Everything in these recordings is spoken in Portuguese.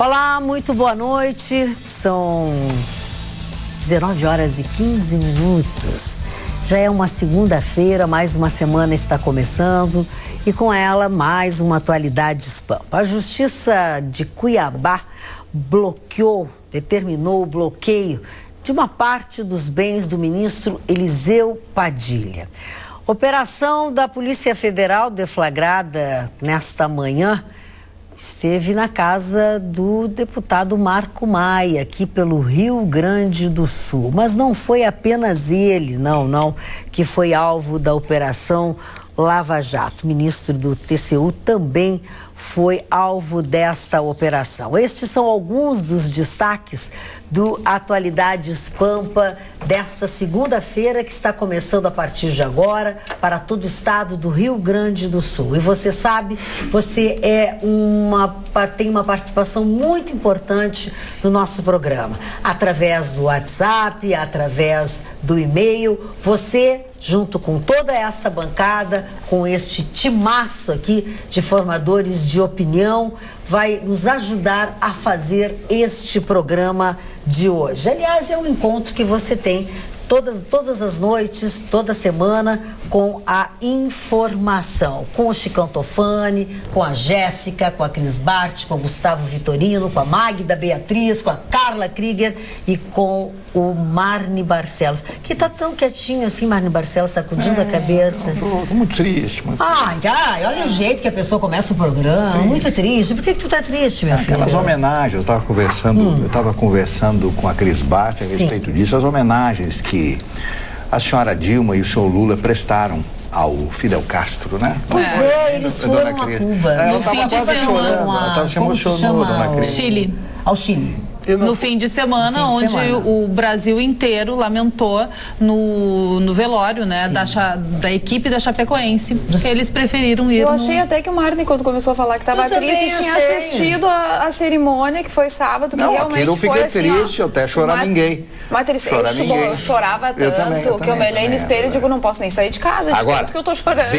Olá, muito boa noite. São 19 horas e 15 minutos. Já é uma segunda-feira, mais uma semana está começando e com ela mais uma atualidade Pampa. A Justiça de Cuiabá determinou o bloqueio de uma parte dos bens do ministro Eliseu Padilha. Operação da Polícia Federal deflagrada nesta manhã esteve na casa do deputado Marco Maia, aqui pelo Rio Grande do Sul. Mas não foi apenas ele, não, que foi alvo da Operação Lava Jato. O ministro do TCU também foi alvo desta operação. Estes são alguns dos destaques do Atualidades Pampa desta segunda-feira, que está começando a partir de agora para todo o estado do Rio Grande do Sul. E você sabe, você tem uma participação muito importante no nosso programa. Através do WhatsApp, através do e-mail, você, junto com toda esta bancada, com este timaço aqui de formadores de opinião, vai nos ajudar a fazer este programa de hoje. Aliás, é um encontro que você tem todas as noites, toda semana, com a informação. Com o Chicão Tofani, com a Jéssica, com a Cris Bart, com o Gustavo Vitorino, com a Magda Beatriz, com a Carla Krieger e com o Marne Barcelos. Que tá tão quietinho assim, Marne Barcelos, sacudindo a cabeça. Tô muito triste. Ai, olha o jeito que a pessoa começa o programa, muito triste. Por que tu tá triste, minha filha? Aquelas homenagens, eu estava conversando com a Cris Bart a respeito disso, as homenagens que a senhora Dilma e o senhor Lula prestaram ao Fidel Castro, né? Pois eles foram a Cuba. No fim de semana. Ela estava se emocionando, dona Cris. Chile. Ao Chile. No fim de semana, onde o Brasil inteiro lamentou no velório, né, da equipe da Chapecoense. Eles preferiram ir. Eu achei até que o Marne, quando começou a falar que estava triste, tinha assistido a cerimônia, que foi sábado, que realmente eu fiquei foi assim, triste, eu até ninguém. Eu chorava tanto que eu me olhei no espelho e digo, não posso nem sair de casa, de tanto que eu tô chorando.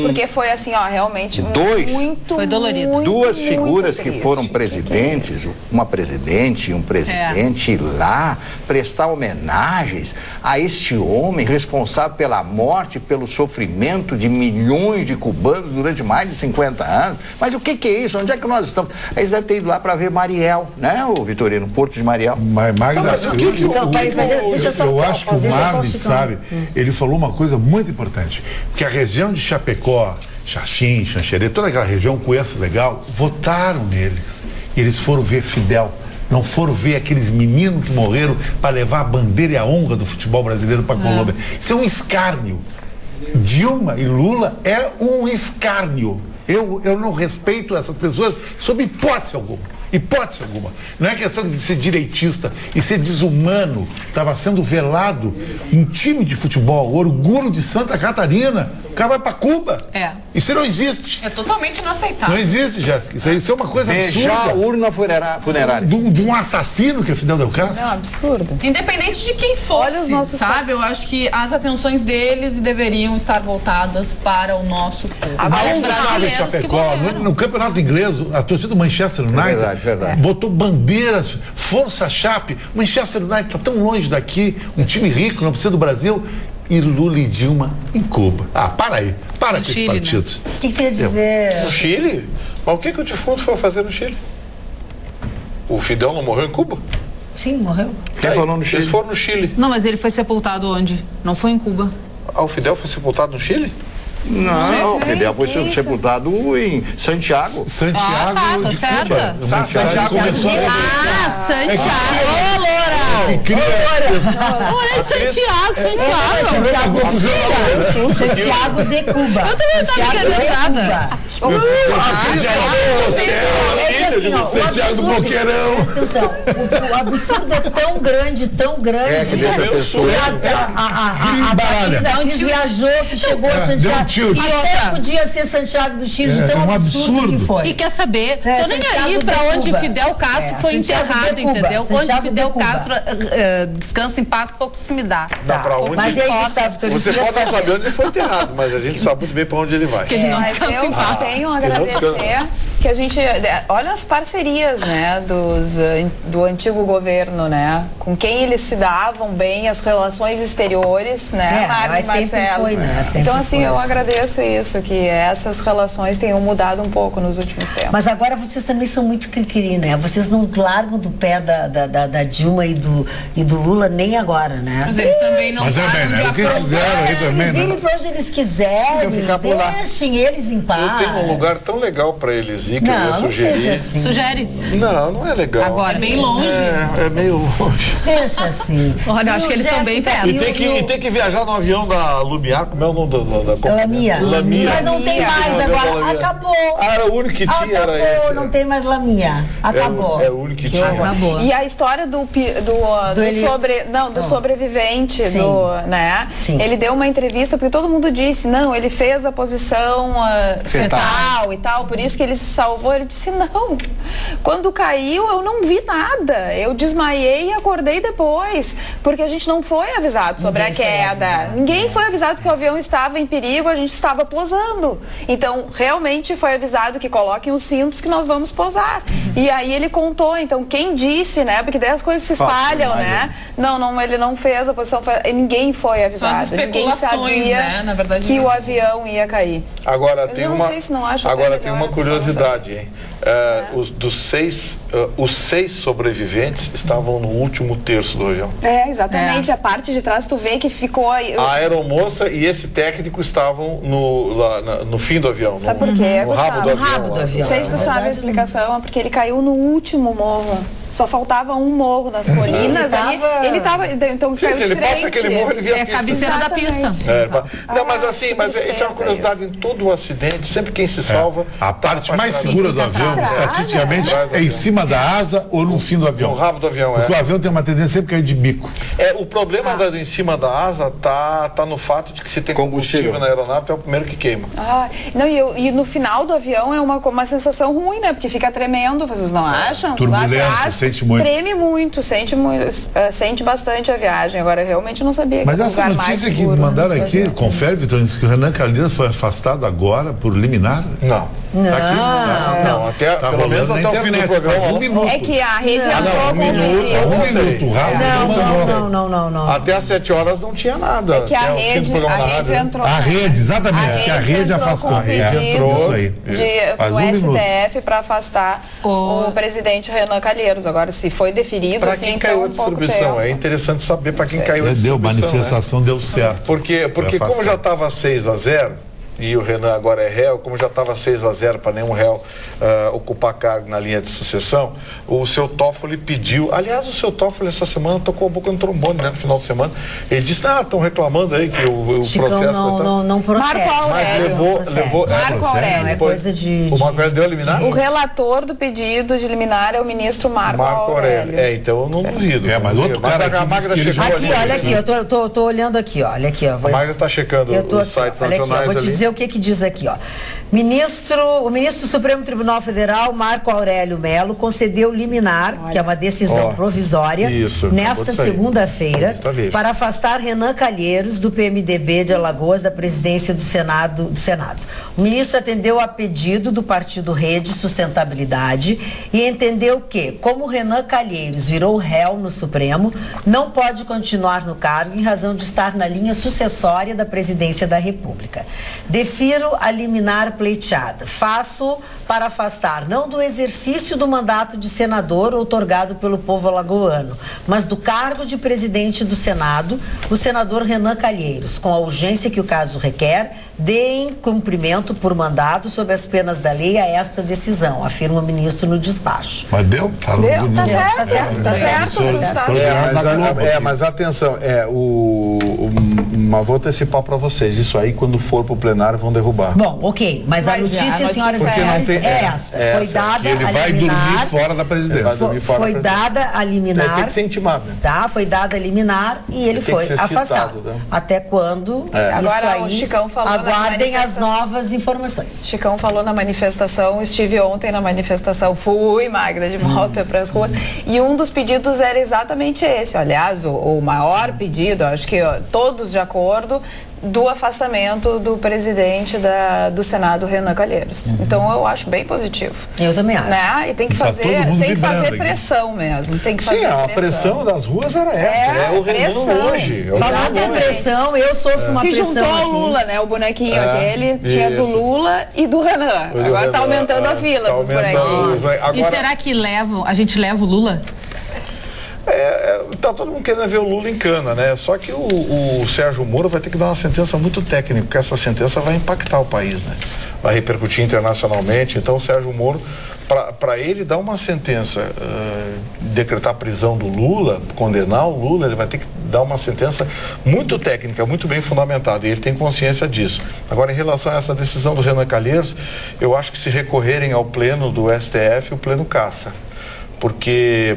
Porque foi assim, realmente muito, foi dolorido. Duas figuras que foram presidentes, uma presidente e um presidente ir lá prestar homenagens a este homem responsável pela morte, pelo sofrimento de milhões de cubanos durante mais de 50 anos. Mas o que é isso? Onde é que nós estamos? Eles devem ter ido lá para ver Mariel, né, o Vitorino, Porto de Mariel. Magda, eu acho que o Marne, sabe, ele falou uma coisa muito importante, porque a região de Chapecó, Xaxim, Xanxerê, toda aquela região, conhece legal, votaram neles. E eles foram ver Fidel. Não foram ver aqueles meninos que morreram para levar a bandeira e a honra do futebol brasileiro para a Colômbia. Isso é um escárnio. Dilma e Lula é um escárnio. Eu não respeito essas pessoas sob hipótese alguma. Hipótese alguma. Não é questão de ser direitista e ser desumano. Estava sendo velado um time de futebol, Orgulho de Santa Catarina. O cara vai para Cuba. Isso não existe. É totalmente inaceitável. Não existe, Jéssica. Isso é uma coisa absurda. Beijar a urna funerária. De um assassino que é Fidel Del Castro. É um absurdo. Independente de quem fosse, sabe? Eu acho que as atenções deles deveriam estar voltadas para o nosso povo. Os brasileiros que morreram. No campeonato inglês, a torcida do Manchester United botou bandeiras, força Chape. O Manchester United está tão longe daqui, um time rico, não precisa do Brasil. E Lula e Dilma em Cuba. Para aí. Para com esses partidos. O que quer dizer? No Chile? Mas o que o defunto foi fazer no Chile? O Fidel não morreu em Cuba? Sim, morreu. Quem falou no Chile? Eles foram no Chile. Não, mas ele foi sepultado onde? Não foi em Cuba. O Fidel foi sepultado no Chile? Não, o Fidel foi sepultado em Santiago. Santiago de Cuba. Santiago começou a Santiago. Ô, Loura! Loura é Santiago. Santiago de Cuba. Eu também estava querendo. Santiago do Boqueirão. O absurdo é tão grande, que deixa a pessoa. A Patrícia onde viajou, que chegou a Santiago. E até podia ser Santiago do Chile, de tão absurdo que foi. E quer saber, tô nem aí pra onde Fidel Castro foi enterrado, entendeu? Onde Fidel Castro descansa em paz, pouco se me dá. Mas aí, Gustavo, você pode não saber onde ele foi enterrado, mas a gente sabe muito bem pra onde ele vai. Que ele não descansa em paz. Eu tenho a agradecer que a gente... Olha as parcerias, né, do antigo governo, né? Com quem eles se davam bem, as relações exteriores, né, Marta e Marcelo. Foi, né? Então, assim, eu agradeço isso, que essas relações tenham mudado um pouco nos últimos tempos. Mas agora vocês também são muito cri-cri, né? Vocês não largam do pé da Dilma e do Lula nem agora, né? Mas eles também não param de o que eles fizeram aí também, eles irem pra onde eles quiserem, deixem eles em paz. Eu tenho um lugar tão legal para eles ir que eu ia sugerir. Assim. Sugere. Não é legal. Agora, bem longe. É meio longe. Deixa assim. Olha, eu acho que eles estão bem perto. E tem que viajar no avião da Lumiar, como é o nome da Lamia. Mas não tem mais agora. Acabou. Era o único que tinha, era esse. Não tem mais Lamia. Acabou. É o único que tinha. Acabou. E a história do sobrevivente, né? Sim. Ele deu uma entrevista porque todo mundo disse, não, ele fez a posição fetal e tal, por isso que ele se salvou. Ele disse, não, quando caiu eu não vi nada, eu desmaiei e acordei depois, porque a gente não foi avisado sobre a queda. Ninguém foi avisado que o avião estava em perigo, a gente estava posando. Então, realmente foi avisado que coloquem os cintos que nós vamos posar. E aí ele contou, então, quem disse, né? Porque daí as coisas se espalham, né? Não, ele não fez a posição, ninguém foi avisado. Ninguém sabia, né? Na verdade, que o avião ia cair. Agora tem uma curiosidade, hein? Os seis sobreviventes estavam no último terço do avião. Exatamente. A parte de trás, tu vê que ficou aí. A aeromoça e esse técnico estavam no fim do avião. Sabe por quê, Gustavo? No rabo do avião. Não sei se tu sabe a explicação, é porque ele caiu no último morro. Só faltava um morro nas colinas ali. Ele tava. Então, se ele passa aquele morro, ele via a pista. Cabeceira da pista. Não, mas assim, isso é uma curiosidade em todo o acidente, sempre quem se salva. A parte mais segura do avião, estatisticamente, é em cima da asa ou no fim do avião. No rabo do avião, Porque o avião tem uma tendência sempre a cair de bico. O problema do em cima da asa tá no fato de que se tem combustível na aeronave, é o primeiro que queima. E no final do avião é uma sensação ruim, né? Porque fica tremendo, vocês não acham? Turbulência, sente muito. Treme muito, sente bastante a viagem. Agora, eu realmente não sabia que Mas essa notícia que mandaram aqui, confere, Vitor, que o Renan Calheiros foi afastado agora por liminar? Não. Tá aqui? Não, pelo menos até o fim do programa. É que a rede entrou com o pedido. Não. Até às 7 horas não tinha nada. É que a rede entrou. A rede, exatamente, que a rede afastou. A rede entrou isso aí. O STF para afastar o presidente Renan Calheiros. Agora, se foi deferido, para quem caiu a distribuição, é interessante saber para quem caiu a distribuição. Manifestação deu certo. Porque como já estava 6-0, e o Renan agora é réu, como já estava 6-0 para nenhum réu ocupar cargo na linha de sucessão, o seu Toffoli pediu, aliás, o seu Toffoli essa semana tocou a boca no trombone, né, no final de semana, ele disse, estão reclamando aí que o Chicão processo... não procede. Marco Aurélio. Mas levou Marco Aurélio. É coisa de... O Marco Aurélio deu a liminar? O relator do pedido de liminar é o ministro Marco Aurélio. Então eu não duvido. Mas outro cara a Magda chegou aqui, olha aqui, eu tô olhando aqui, ó, olha aqui, ó. A Magda está checando os sites nacionais. Vou te dizer o que diz aqui, ó. O ministro do Supremo Tribunal Federal, Marco Aurélio Melo, concedeu liminar, que é uma decisão provisória, nesta segunda-feira, para afastar Renan Calheiros, do PMDB de Alagoas, da presidência do Senado. O ministro atendeu a pedido do partido Rede Sustentabilidade e entendeu que, como Renan Calheiros virou réu no Supremo, não pode continuar no cargo em razão de estar na linha sucessória da presidência da República. Defiro a liminar pleiteada. Faço para afastar não do exercício do mandato de senador outorgado pelo povo alagoano, mas do cargo de presidente do Senado, o senador Renan Calheiros, com a urgência que o caso requer, deem cumprimento por mandado sob as penas da lei a esta decisão, afirma o ministro no despacho. Mas deu? Tá certo. Mas atenção, mas vou antecipar para vocês, isso aí quando for para o plenário vão derrubar. Bom, ok, mas a notícia, senhoras e senhores, é esta. Foi dada ele vai dormir fora da presidência. Foi dada a liminar. Tem que ser intimado, né? Tá, foi dada a liminar e ele foi afastado. Citado, né? Até quando? Agora isso aí, o Chicão falou aguardem as novas informações. Chicão falou na manifestação, estive ontem na manifestação, fui, Magda, de volta para as ruas, e um dos pedidos era exatamente esse. Aliás, o maior pedido, acho que todos de acordo, do afastamento do presidente do Senado, Renan Calheiros. Então eu acho bem positivo. Eu também acho. Né? E tem que fazer pressão mesmo. Tem que fazer Sim, a pressão das ruas era essa. O Renan hoje. Falando em pressão, eu sofro uma pressão. Se juntou ao Lula, né? O bonequinho aquele tinha do Lula e do Renan. Agora tá aumentando a fila dos bonequinhos. Agora... E será que a gente leva o Lula? Tá todo mundo querendo ver o Lula em cana, né? Só que o Sérgio Moro vai ter que dar uma sentença muito técnica, porque essa sentença vai impactar o país, né? Vai repercutir internacionalmente. Então o Sérgio Moro, para ele dar uma sentença, decretar a prisão do Lula, condenar o Lula, ele vai ter que dar uma sentença muito técnica, muito bem fundamentada, e ele tem consciência disso. Agora, em relação a essa decisão do Renan Calheiros, eu acho que se recorrerem ao pleno do STF, o pleno caça. Porque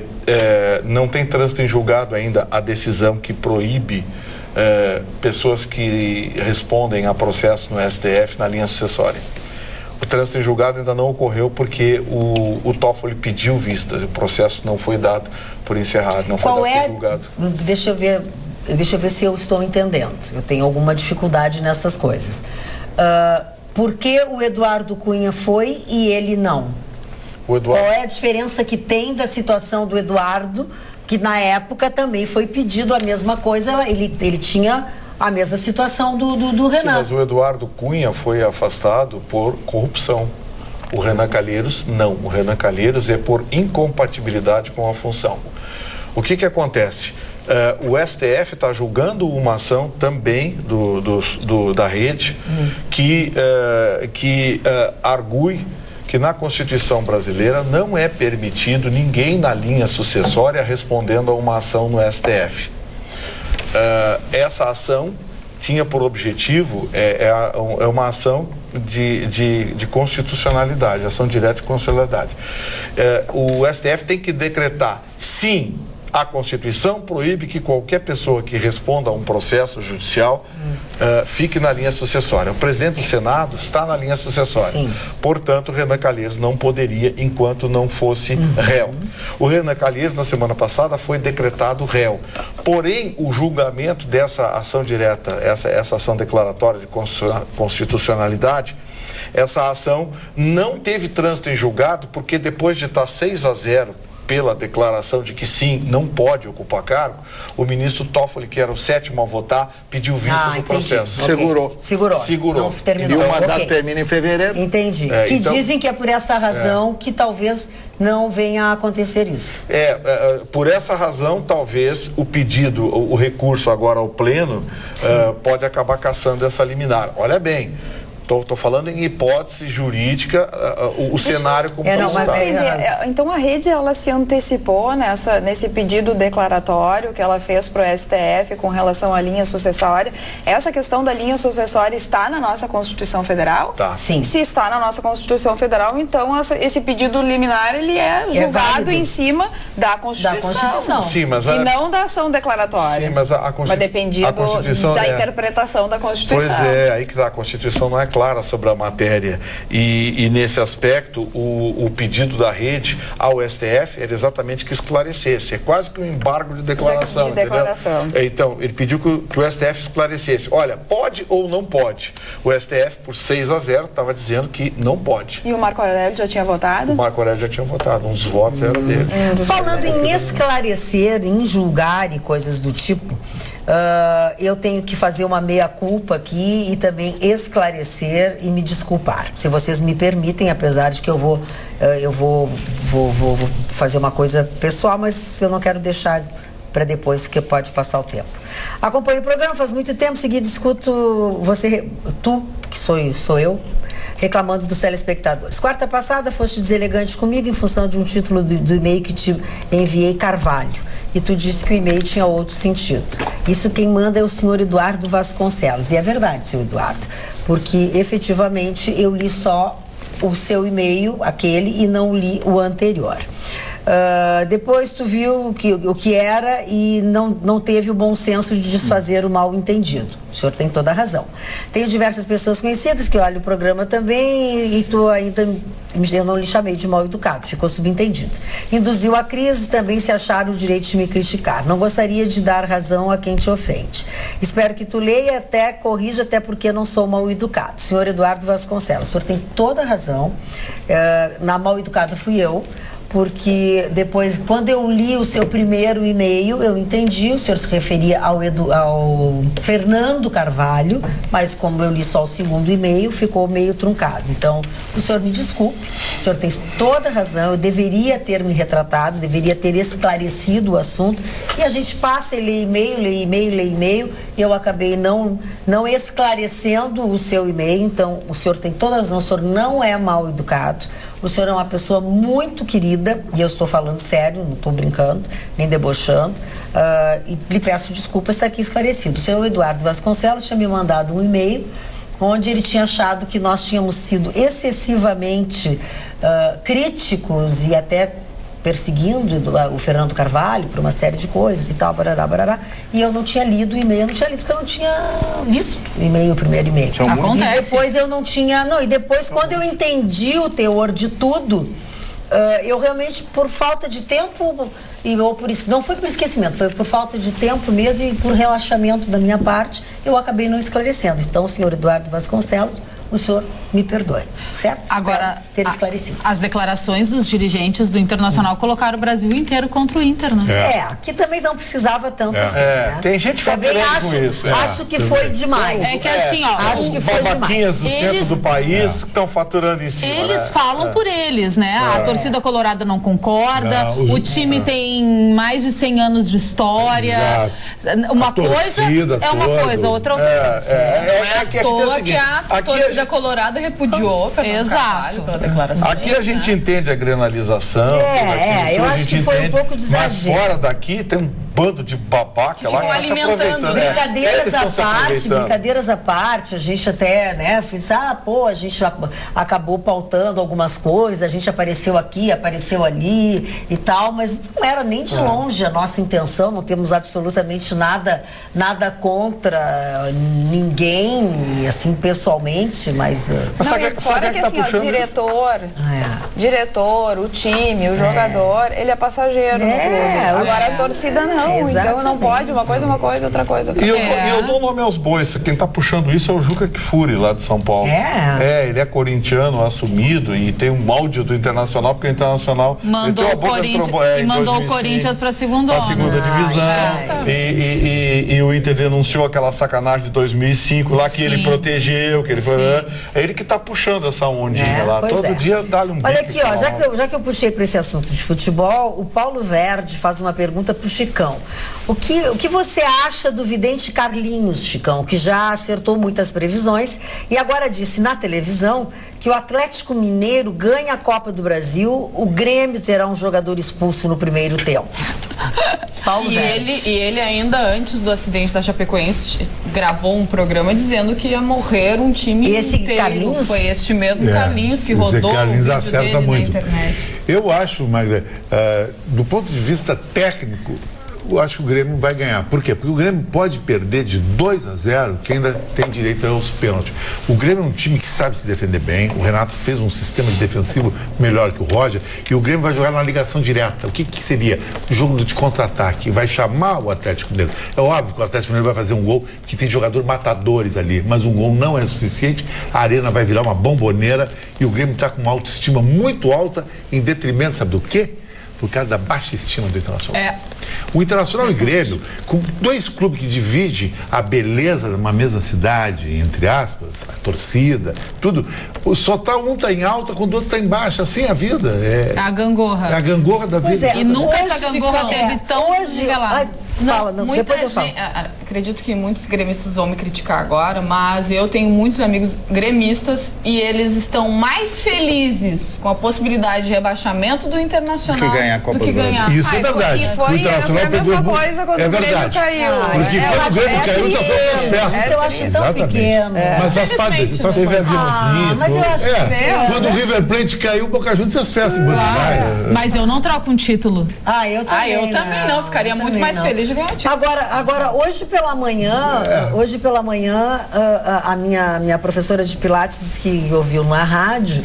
não tem trânsito em julgado ainda a decisão que proíbe pessoas que respondem a processo no STF na linha sucessória. O trânsito em julgado ainda não ocorreu porque o Toffoli pediu vista, o processo não foi dado por encerrado, não foi dado por julgado. Deixa eu ver se eu estou entendendo. Eu tenho alguma dificuldade nessas coisas. Por que o Eduardo Cunha foi e ele não? Qual é a diferença que tem da situação do Eduardo, que na época também foi pedido a mesma coisa, ele tinha a mesma situação do Renan. Sim, mas o Eduardo Cunha foi afastado por corrupção. O Renan Calheiros, não. O Renan Calheiros é por incompatibilidade com a função. O que acontece? O STF está julgando uma ação também da rede que argue que na Constituição brasileira não é permitido ninguém na linha sucessória respondendo a uma ação no STF. Essa ação tinha por objetivo, uma ação de constitucionalidade, ação direta de constitucionalidade. O STF tem que decretar, sim, a Constituição proíbe que qualquer pessoa que responda a um processo judicial fique na linha sucessória. O presidente do Senado está na linha sucessória. Sim. Portanto, o Renan Calheiros não poderia enquanto não fosse réu. O Renan Calheiros, na semana passada, foi decretado réu. Porém, o julgamento dessa ação direta, essa ação declaratória de constitucionalidade, essa ação não teve trânsito em julgado porque depois de estar 6-0 pela declaração de que sim, não pode ocupar cargo, o ministro Toffoli, que era o 7º a votar, pediu vista do processo. Okay. Segurou. Não terminou. E o mandato termina em fevereiro. Entendi. Então, dizem que é por esta razão que talvez não venha a acontecer isso. Por essa razão, talvez o pedido, o recurso agora ao pleno, pode acabar cassando essa liminar. Olha bem, Estou falando em hipótese jurídica, o cenário como Então a rede ela se antecipou nesse pedido declaratório que ela fez para o STF com relação à linha sucessória. Essa questão da linha sucessória está na nossa Constituição Federal? Tá. Sim. Se está na nossa Constituição Federal, então esse pedido liminar ele é julgado em cima da Constituição. Sim, mas e não da ação declaratória. Sim, mas vai depender da interpretação da Constituição. Pois é, aí que tá, a Constituição não é clara sobre a matéria e nesse aspecto o pedido da rede ao STF era exatamente que esclarecesse, é quase que um embargo de declaração, então ele pediu que o STF esclarecesse, olha, pode ou não pode. O STF por 6-0 estava dizendo que não pode. E o Marco Aurélio já tinha votado? O Marco Aurélio já tinha votado, uns votos eram dele. Falando em esclarecer, em julgar e coisas do tipo, eu tenho que fazer uma meia-culpa aqui e também esclarecer e me desculpar, se vocês me permitem, apesar de que eu vou fazer uma coisa pessoal, mas eu não quero deixar para depois, porque pode passar o tempo. Acompanho o programa faz muito tempo, seguido escuto tu, que sou eu, reclamando dos telespectadores. Quarta passada foste deselegante comigo em função de um título do e-mail que te enviei, Carvalho. E tu disse que o e-mail tinha outro sentido. Isso quem manda é o senhor Eduardo Vasconcelos. E é verdade, senhor Eduardo, porque efetivamente eu li só o seu e-mail, aquele, e não li o anterior. Depois tu viu o que era e não teve o bom senso de desfazer o mal entendido. O senhor tem toda a razão. Tenho diversas pessoas conhecidas que olham o programa também e tu ainda, eu não lhe chamei de mal educado, ficou subentendido. Induziu a crise, também se acharam o direito de me criticar. Não gostaria de dar razão a quem te ofende. Espero que tu leia, até corrija, até porque não sou mal educado. Senhor Eduardo Vasconcelos, o senhor tem toda a razão. Na mal educada fui eu. Porque depois, quando eu li o seu primeiro e-mail, eu entendi, o senhor se referia ao Fernando Carvalho, mas como eu li só o segundo e-mail, ficou meio truncado. Então, o senhor me desculpe, o senhor tem toda a razão, eu deveria ter me retratado, deveria ter esclarecido o assunto, e a gente passa e lê e-mail, e eu acabei não esclarecendo o seu e-mail. Então, o senhor tem toda a razão, o senhor não é mal educado, o senhor é uma pessoa muito querida, e eu estou falando sério, não estou brincando, nem debochando, e lhe peço desculpas, está aqui esclarecido. O senhor Eduardo Vasconcelos tinha me mandado um e-mail onde ele tinha achado que nós tínhamos sido excessivamente críticos e até perseguindo o Fernando Carvalho por uma série de coisas e tal, barará, e eu não tinha lido o e-mail, porque eu não tinha visto o e-mail, o primeiro e-mail. Acontece. E depois eu não tinha, e depois quando eu entendi o teor de tudo, eu realmente, por falta de tempo, não foi por esquecimento, foi por falta de tempo mesmo e por relaxamento da minha parte, eu acabei não esclarecendo. Então, senhor Eduardo Vasconcelos, o senhor me perdoe, certo? Agora, ter esclarecido. As declarações dos dirigentes do Internacional colocaram o Brasil inteiro contra o Inter, né? Que também não precisava tanto assim, né? Tem gente também com isso. Acho que foi demais. É que assim, acho que foi demais. Do centro do país que estão faturando em cima. Eles falam por eles, né? A torcida colorada não concorda, o time tem mais de 100 anos de história. Uma coisa é uma coisa, outra é outra. É à toa que a torcida colorada repudiou Exato. pela declaração. Aqui a gente entende a granalização. Eu acho que foi um pouco de exagero. Mas fora daqui tem um bando de babaca lá que está se aproveitando. Brincadeiras à parte, a gente até, né, a gente acabou pautando algumas coisas, a gente apareceu aqui, apareceu ali e tal, mas não era nem de longe a nossa intenção, não temos absolutamente nada contra ninguém, assim, pessoalmente, mas fora que assim, o diretor, o time, o jogador, ele é passageiro no clube. Agora a torcida não. Então não pode, uma coisa, outra coisa. E eu dou nome aos bois. Quem tá puxando isso é o Juca Kfouri, lá de São Paulo. Ele é corintiano assumido e tem um áudio do Internacional, porque o Internacional mandou o Corinthians para a segunda divisão. E o Inter denunciou aquela sacanagem de 2005 lá, que ele protegeu, que ele foi. É ele que tá puxando essa ondinha lá. Todo dia dá-lhe um Olha aqui, já que eu puxei para esse assunto de futebol, o Paulo Verde faz uma pergunta pro Chicão. O que você acha do vidente Carlinhos, Chicão, que já acertou muitas previsões e agora disse na televisão que o Atlético Mineiro ganha a Copa do Brasil, o Grêmio terá um jogador expulso no primeiro tempo. Paulo Verde. E ele ainda antes do acidente da Chapecoense gravou um programa dizendo que ia morrer um time inteiro. Carlinhos? Foi este mesmo Carlinhos que rodou Carlinhos o vídeo acerta dele muito. na internet. Eu acho, Magda, do ponto de vista técnico, eu acho que o Grêmio vai ganhar. Por quê? Porque o Grêmio pode perder de 2-0, que ainda tem direito aos pênaltis. O Grêmio é um time que sabe se defender bem, o Renato fez um sistema de defensivo melhor que o Roger, e o Grêmio vai jogar numa ligação direta. O que seria? O jogo de contra-ataque. Vai chamar o Atlético Mineiro. É óbvio que o Atlético Mineiro vai fazer um gol, que tem jogador matadores ali, mas um gol não é suficiente, a arena vai virar uma bomboneira, e o Grêmio está com uma autoestima muito alta, em detrimento, sabe do quê? Por causa da baixa estima do Internacional. O Internacional e o Grêmio, com dois clubes que dividem a beleza de uma mesma cidade, entre aspas, a torcida, tudo, só um tá em alta quando o outro tá em baixa, assim é a vida. É a gangorra. É a gangorra da vida. E nunca essa gangorra teve tão desvelada. Depois eu falo. acredito que muitos gremistas vão me criticar agora, mas eu tenho muitos amigos gremistas e eles estão mais felizes com a possibilidade de rebaixamento do Internacional do que ganhar Isso é verdade. Foi a mesma coisa quando o Grêmio caiu. Porque quando o Grêmio caiu, tá fazendo festa. Isso eu acho tão pequeno. Mas faz parte. Teve aviãozinho. Mas eu acho que... Quando o River Plate caiu, o Boca Juniors fez festa em Buenos Aires. Mas eu não troco um título. Eu também não. Ficaria muito mais feliz de ganhar o título. Agora, hoje pela manhã, a minha professora de Pilates que ouviu na rádio,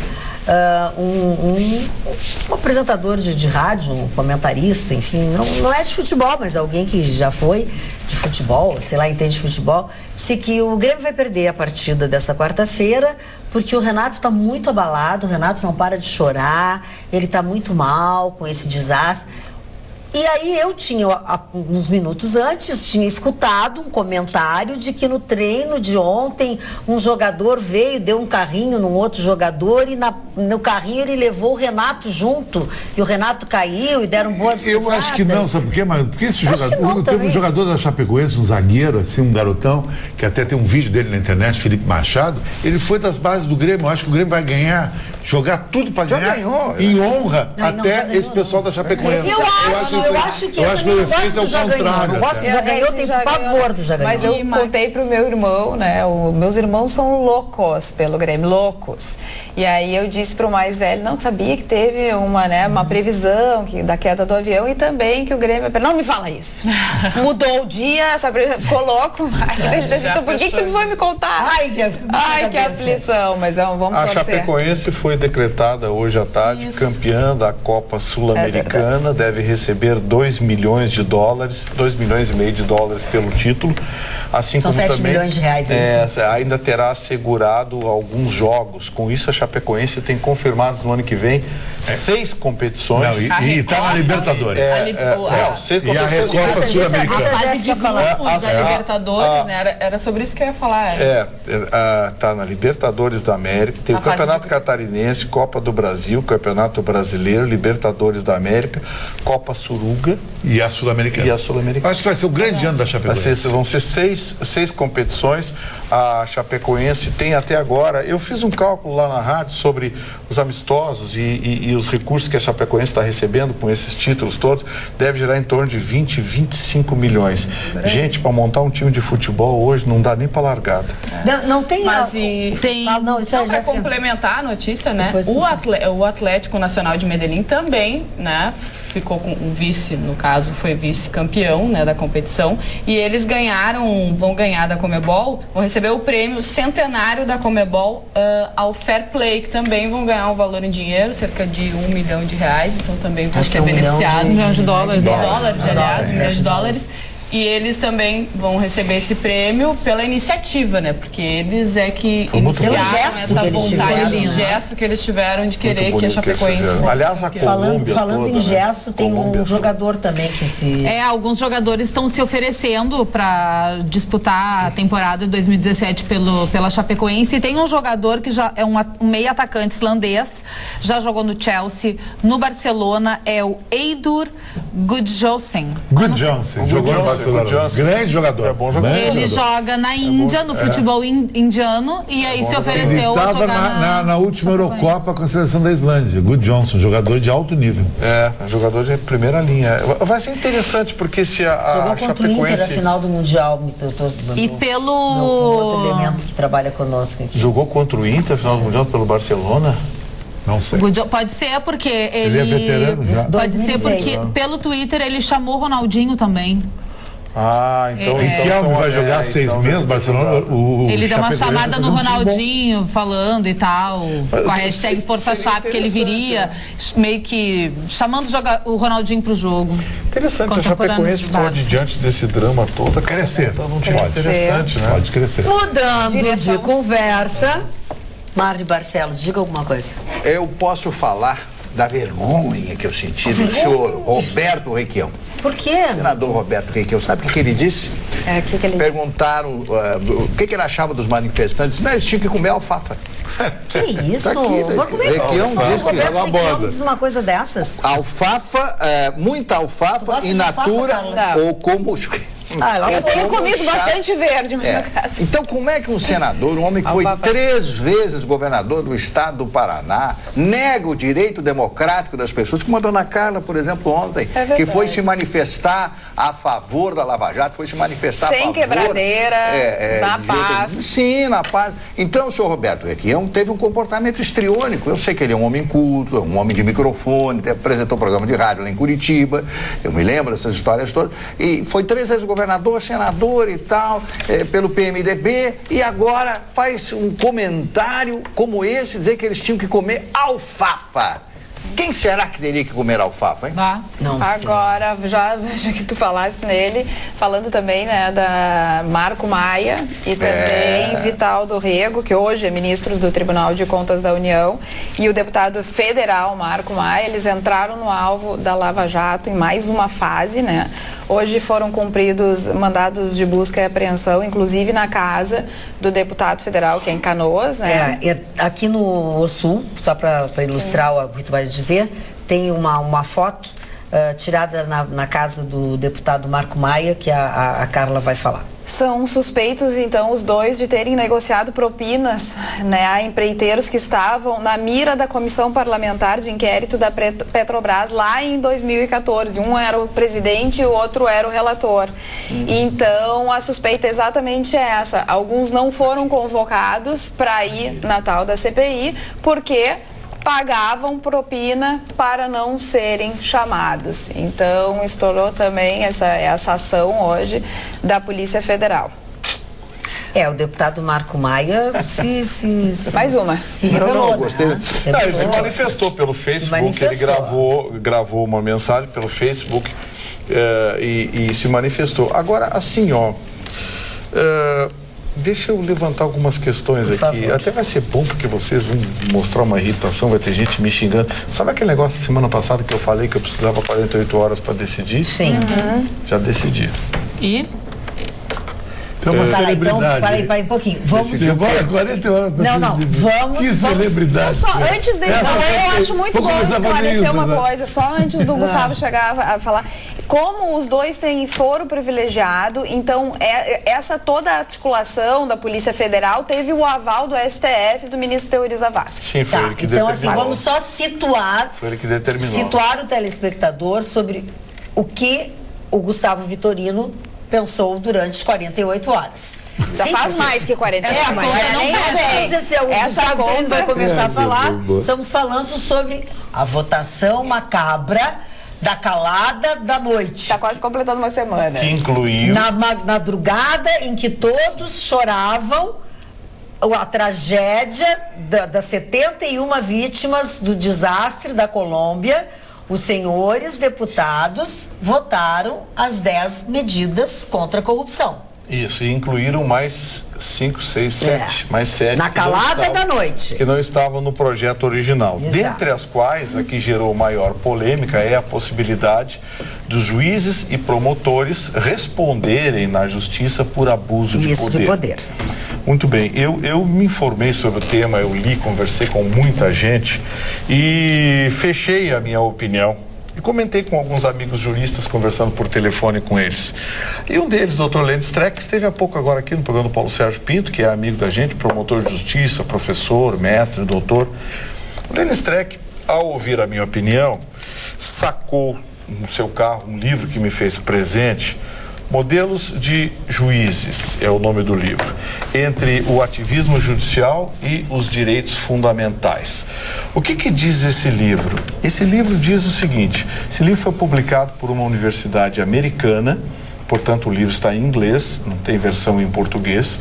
um apresentador de rádio, um comentarista, enfim, não é de futebol, mas alguém que já foi de futebol, sei lá, entende de futebol, disse que o Grêmio vai perder a partida dessa quarta-feira, porque o Renato está muito abalado, o Renato não para de chorar, ele está muito mal com esse desastre. E aí eu tinha, uns minutos antes, tinha escutado um comentário de que no treino de ontem um jogador veio, deu um carrinho num outro jogador e no carrinho ele levou o Renato junto e o Renato caiu e deram boas risadas. Eu acho que não, sabe por quê? Mas porque esse jogador, teve um jogador da Chapecoense, um zagueiro, assim, um garotão, que até tem um vídeo dele na internet, Felipe Machado, ele foi das bases do Grêmio. Eu acho que o Grêmio vai ganhar, jogar tudo para ganhar, em honra até esse pessoal da Chapecoense. Eu acho que o efeito é o contrário. Já ganhou, tem pavor do já ganhou. Mas eu contei pro meu irmão, né? Meus irmãos são loucos pelo Grêmio, loucos. E aí eu disse pro mais velho, não sabia que teve uma previsão da queda do avião e também que o Grêmio... Não me fala isso. Mudou o dia, ficou louco. Aí ele disse, então por que tu foi me contar? Ai, que aflição. Mas vamos torcer. A Chapecoense foi decretada hoje à tarde campeã da Copa Sul-Americana, deve receber 2 milhões de dólares, 2 milhões e meio de dólares pelo título, assim São como 7 também milhões de reais, ainda terá assegurado alguns jogos. Com isso, a Chapecoense tem confirmados no ano que vem 6 competições. E está na Libertadores. E a Recopa Sul-Americana. A fase de grupos da Libertadores, né? Era sobre isso que eu ia falar. Está na Libertadores da América, tem o Campeonato Catarinense, Copa do Brasil, Campeonato Brasileiro, Libertadores da América, Copa Suruga e a Sul-Americana. Acho que vai ser o grande ano da Chapecoense. Vão ser seis competições. A Chapecoense tem até agora, eu fiz um cálculo lá na rádio sobre os amistosos e os recursos que a Chapecoense está recebendo com esses títulos todos, deve gerar em torno de 20, 25 milhões. Gente, para montar um time de futebol hoje não dá nem para largada. Não tem... Para complementar a notícia, né? O Atlético Nacional de Medellín também, né? Ficou com o vice, no caso, foi vice-campeão, né, da competição, e eles vão ganhar da Conmebol, vão receber o prêmio centenário da Conmebol ao Fair Play, que também vão ganhar um valor em dinheiro, cerca de R$1 milhão, então também vão ser beneficiados. $1 milhão de dólares. $1 milhão de dólares. E eles também vão receber esse prêmio pela iniciativa, né? Porque eles que iniciaram essa vontade, esse gesto que eles tiveram de querer que a Chapecoense fosse. Aliás, a Colômbia falando em gesto, tem um jogador também que se... Alguns jogadores estão se oferecendo para disputar a temporada de 2017 pela Chapecoense. E tem um jogador que já é um meio atacante islandês, já jogou no Chelsea, no Barcelona, é o Eidur Gudjohnsen. Jogou no Barcelona. Grande jogador. É bom jogador. Ele joga na Índia, no futebol indiano, e aí se ofereceu a jogar na última Eurocopa com a seleção da Islândia. Gudjohnsen, jogador de alto nível. Jogador de primeira linha. Vai ser interessante, porque se jogou contra o Inter na final do Mundial. E pelo... outro elemento que trabalha conosco aqui. Jogou contra o Inter na final do Mundial pelo Barcelona? Não sei. Pode ser porque ele é veterano já. Pode ser porque pelo Twitter ele chamou Ronaldinho também. Então vai jogar 6 meses, Barcelona. Ele deu uma chamada no Ronaldinho, falando e tal, com a hashtag Força Chape, que ele viria, meio que chamando o Ronaldinho pro jogo. Interessante, a Chapecoense pode, diante desse drama todo, crescer. Interessante, né? Pode crescer. Mudando de conversa, Marli Barcelos, diga alguma coisa. Eu posso falar da vergonha que eu senti do senhor Roberto Requião. Por quê? Senador Roberto Requião, sabe o que ele disse? Que ele... Perguntaram o que ele achava dos manifestantes. Não, eles tinham que comer alfafa. Que isso? Tá aqui, mas como é que Requião diz uma coisa dessas? Alfafa, muita alfafa in natura ou como... Eu tenho comido bastante verde na minha casa. Então, como é que um senador, um homem que foi 3 vezes governador do estado do Paraná, nega o direito democrático das pessoas, como a dona Carla, por exemplo, ontem, que foi se manifestar a favor da Lava Jato, foi se manifestar a favor... Sem quebradeira, na paz. Sim, na paz. Então, o senhor Roberto Requião teve um comportamento histriônico. Eu sei que ele é um homem culto, um homem de microfone, apresentou um programa de rádio lá em Curitiba, eu me lembro dessas histórias todas, e foi 3 vezes governador, senador e tal, pelo PMDB, e agora faz um comentário como esse, dizer que eles tinham que comer alfafa. Quem será que teria que comer alfafa, hein? Não sei. Agora, já que tu falasse nele, falando também, né, da Marco Maia e também Vital do Rego, que hoje é ministro do Tribunal de Contas da União, e o deputado federal Marco Maia, eles entraram no alvo da Lava Jato em mais uma fase, né? Hoje foram cumpridos mandados de busca e apreensão, inclusive na casa do deputado federal, que é em Canoas, né? Aqui no Sul, só para ilustrar o que tu vais dizer, tem uma foto tirada na casa do deputado Marco Maia, que a Carla vai falar. São suspeitos, então, os dois de terem negociado propinas, né, a empreiteiros que estavam na mira da Comissão Parlamentar de Inquérito da Petrobras lá em 2014. Um era o presidente e o outro era o relator. Então, a suspeita exatamente é essa. Alguns não foram convocados para ir na tal da CPI, porque pagavam propina para não serem chamados. Então, estourou também essa ação hoje da Polícia Federal. O deputado Marco Maia mais uma. Não, gostei. Ele se manifestou pelo Facebook, ele gravou uma mensagem pelo Facebook e se manifestou. Agora, assim, deixa eu levantar algumas questões aqui. Favor. Até vai ser bom porque vocês vão mostrar uma irritação, vai ter gente me xingando. Sabe aquele negócio da semana passada que eu falei que eu precisava 48 horas para decidir? Sim. Já decidi. E? Tem uma celebridade. Então, para aí um pouquinho. Vamos. Demora 40 horas para vamos. Que celebridade. Só antes dele, eu acho muito bom esclarecer uma coisa, só antes do Gustavo chegar a falar. Como os dois têm foro privilegiado, então essa toda a articulação da Polícia Federal teve o aval do STF e do ministro Teori Zavascki. Sim, foi ele que determinou. Então, assim, vamos só situar. Foi ele que determinou. Situar o telespectador sobre o que o Gustavo Vitorino pensou durante 48 horas. Já faz mais que 48 horas. Essa conta vai começar a falar. Estamos falando sobre a votação macabra da calada da noite. Está quase completando uma semana. Que incluiu... Na madrugada em que todos choravam a tragédia das 71 vítimas do desastre da Colômbia. Os senhores deputados votaram as 10 medidas contra a corrupção. Isso, e incluíram mais 5, 6, 7, mais 7. Na calada da noite. Que não estavam no projeto original. Exato. Dentre as quais, a que gerou maior polêmica é a possibilidade dos juízes e promotores responderem na justiça por abuso de poder. Muito bem, eu me informei sobre o tema, eu li, conversei com muita gente e fechei a minha opinião. E comentei com alguns amigos juristas, conversando por telefone com eles. E um deles, o Dr. Lênin Streck, esteve há pouco agora aqui no programa do Paulo Sérgio Pinto, que é amigo da gente, promotor de justiça, professor, mestre, doutor. O Lênin Streck, ao ouvir a minha opinião, sacou no seu carro um livro que me fez presente, Modelos de Juízes, é o nome do livro, entre o ativismo judicial e os direitos fundamentais. O que diz esse livro? Esse livro diz o seguinte, esse livro foi publicado por uma universidade americana, portanto o livro está em inglês, não tem versão em português,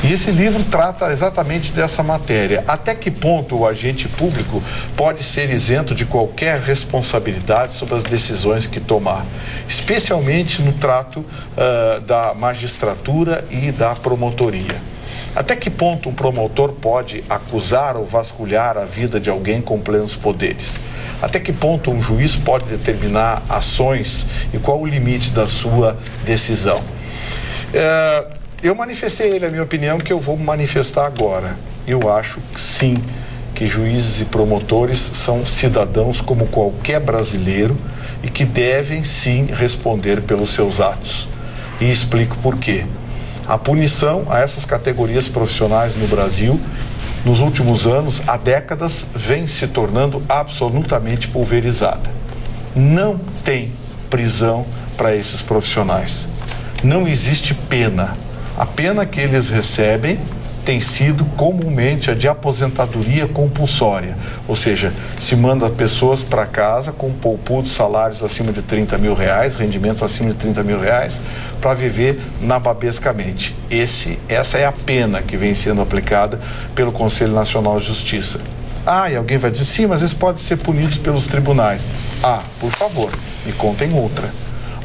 e esse livro trata exatamente dessa matéria. Até que ponto o agente público pode ser isento de qualquer responsabilidade sobre as decisões que tomar, especialmente no trato da magistratura e da promotoria. Até que ponto um promotor pode acusar ou vasculhar a vida de alguém com plenos poderes? Até que ponto um juiz pode determinar ações e qual o limite da sua decisão? Eu manifestei a ele a minha opinião, que eu vou manifestar agora. Eu acho que sim, que juízes e promotores são cidadãos como qualquer brasileiro e que devem sim responder pelos seus atos. e explico por quê. A punição a essas categorias profissionais no Brasil, nos últimos anos, há décadas, vem se tornando absolutamente pulverizada. Não tem prisão para esses profissionais. Não existe pena. A pena que eles recebem tem sido comumente a de aposentadoria compulsória, ou seja, se manda pessoas para casa com poupudos salários acima de 30 mil reais, rendimentos acima de 30 mil reais, para viver nababescamente. Essa é a pena que vem sendo aplicada pelo Conselho Nacional de Justiça. E alguém vai dizer, sim, mas eles podem ser punidos pelos tribunais. Por favor, me contem outra.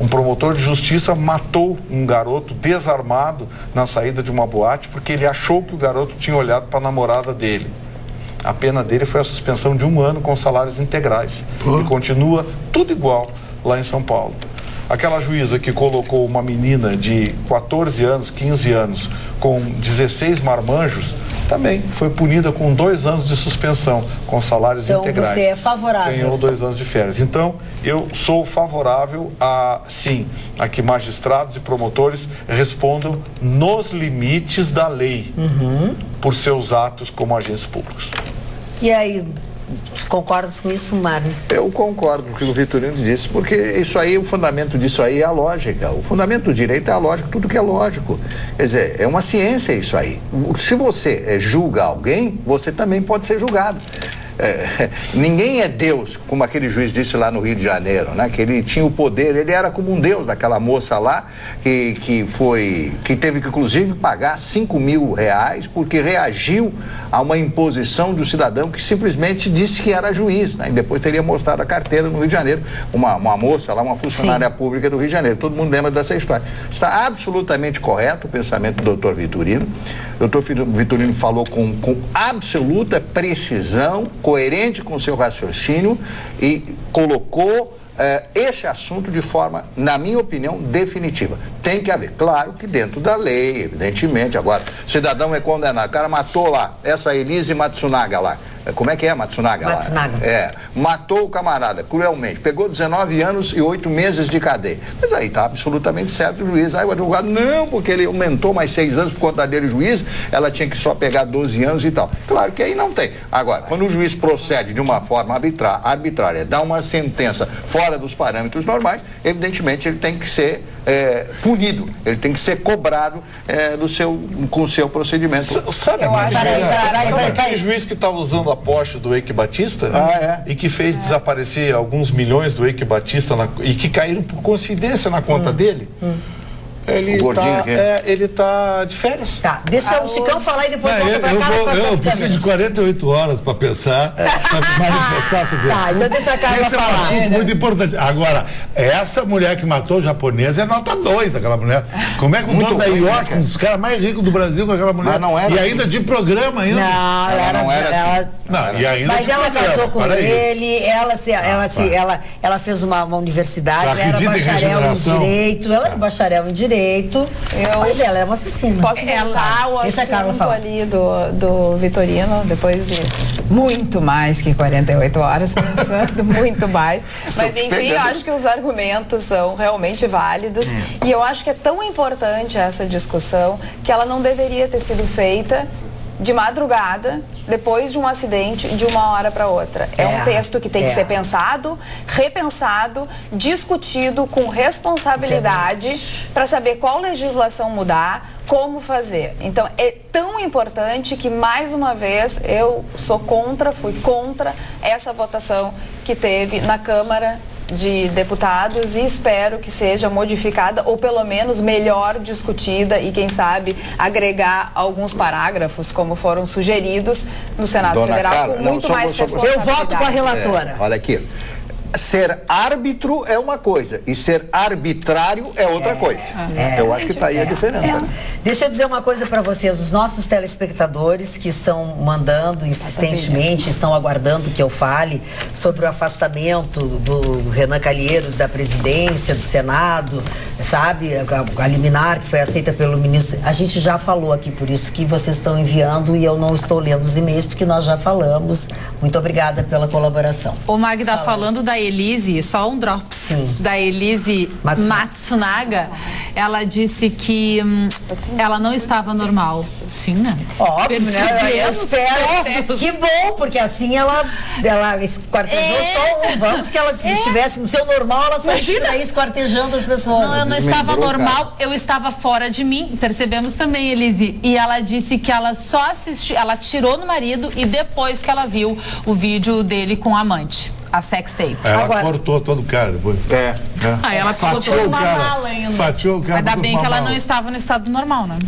Um promotor de justiça matou um garoto desarmado na saída de uma boate porque ele achou que o garoto tinha olhado para a namorada dele. A pena dele foi a suspensão de 1 ano com salários integrais. E continua tudo igual lá em São Paulo. Aquela juíza que colocou uma menina de 14 anos, 15 anos, com 16 marmanjos, também foi punida com 2 anos de suspensão, com salários integrais. Então você é favorável? Ganhou 2 anos de férias. Então, eu sou favorável a que magistrados e promotores respondam nos limites da lei por seus atos como agentes públicos. E aí, concordas com isso, Mário? Eu concordo com o que o Vitorino disse, porque isso aí, o fundamento disso aí é a lógica. O fundamento do direito é a lógica, tudo que é lógico. Quer dizer, é uma ciência isso aí. Se você julga alguém, você também pode ser julgado. Ninguém é Deus, como aquele juiz disse lá no Rio de Janeiro, né? Que ele tinha o poder, ele era como um Deus daquela moça lá, que teve que inclusive pagar 5 mil reais porque reagiu a uma imposição do cidadão que simplesmente disse que era juiz, né? E depois teria mostrado a carteira no Rio de Janeiro, uma moça lá, uma funcionária pública do Rio de Janeiro. Todo mundo lembra dessa história. Está absolutamente correto o pensamento do doutor Vitorino. O doutor Vitorino falou com absoluta precisão, coerente com o seu raciocínio e colocou esse assunto de forma, na minha opinião, definitiva. Tem que haver, claro que dentro da lei, evidentemente. Agora, o cidadão é condenado, o cara matou lá, essa Elise Matsunaga lá. Como é que é Matsunaga? Matsunaga. Matou o camarada cruelmente, pegou 19 anos e 8 meses de cadeia. Mas aí está absolutamente certo o juiz. Aí o advogado, não, porque ele aumentou mais 6 anos por conta dele, o juiz, ela tinha que só pegar 12 anos e tal. Claro que aí não tem. Agora, quando o juiz procede de uma forma arbitrária, dá uma sentença fora dos parâmetros normais, evidentemente ele tem que ser punido, ele tem que ser cobrado com o seu procedimento. Sabe aquele juiz que estava usando a Porsche do Eike Batista e que fez desaparecer alguns milhões do Eike Batista e que caíram por coincidência na conta dele? Ele tá de férias. Tá, deixa o Chicão falar e depois volta pra cá. Eu preciso de 48 horas para pensar, para manifestar sobre isso. Então deixa a Carla falar. Esse é um assunto muito importante. Agora, essa mulher que matou o japonês é nota 2, aquela mulher. Como é que o dono da IOC, um dos caras mais ricos do Brasil com aquela mulher? Não era e ainda de programa ainda. Não, ela não era assim. Não, e ainda mas ela casou com ele, ela fez uma universidade, ela era bacharel em direito, ela era bacharel em direito, mas ela é uma assassina. Posso voltar o assunto ali do Vitorino, depois de muito mais que 48 horas pensando, muito mais. Mas enfim, eu acho que os argumentos são realmente válidos e eu acho que é tão importante essa discussão que ela não deveria ter sido feita de madrugada, depois de um acidente, de uma hora para outra. É um texto que tem que ser pensado, repensado, discutido com responsabilidade para saber qual legislação mudar, como fazer. Então, é tão importante que, mais uma vez, eu fui contra essa votação que teve na Câmara de Deputados e espero que seja modificada ou pelo menos melhor discutida e quem sabe agregar alguns parágrafos como foram sugeridos no Senado Federal com muito mais responsabilidade. Eu voto com a relatora. Olha aqui. Ser árbitro é uma coisa e ser arbitrário é outra coisa. Eu acho que está aí a diferença. Né? Deixa eu dizer uma coisa para vocês. Os nossos telespectadores que estão mandando insistentemente, estão aguardando que eu fale sobre o afastamento do Renan Calheiros da presidência, do Senado, sabe? A liminar que foi aceita pelo ministro. A gente já falou aqui, por isso que vocês estão enviando e eu não estou lendo os e-mails porque nós já falamos. Muito obrigada pela colaboração. O Magda, falando da da Elise, só um drops, da Elise Matsunaga, ela disse que ela não estava normal. Sim, né? Óbvio, né? Eu espero. Que bom, porque assim ela esquartejou só um. Vamos que ela estivesse no seu normal, ela sairia esquartejando as pessoas. Não, eu não estava normal, eu estava fora de mim. Percebemos também, Elise. E ela disse que ela só assistiu, ela tirou no marido e depois que ela viu o vídeo dele com a amante. A sex tape. Ela cortou todo o cara depois. Ela botou uma mala ainda. Fatiou o cara. Ainda bem que ela não estava no estado normal, né?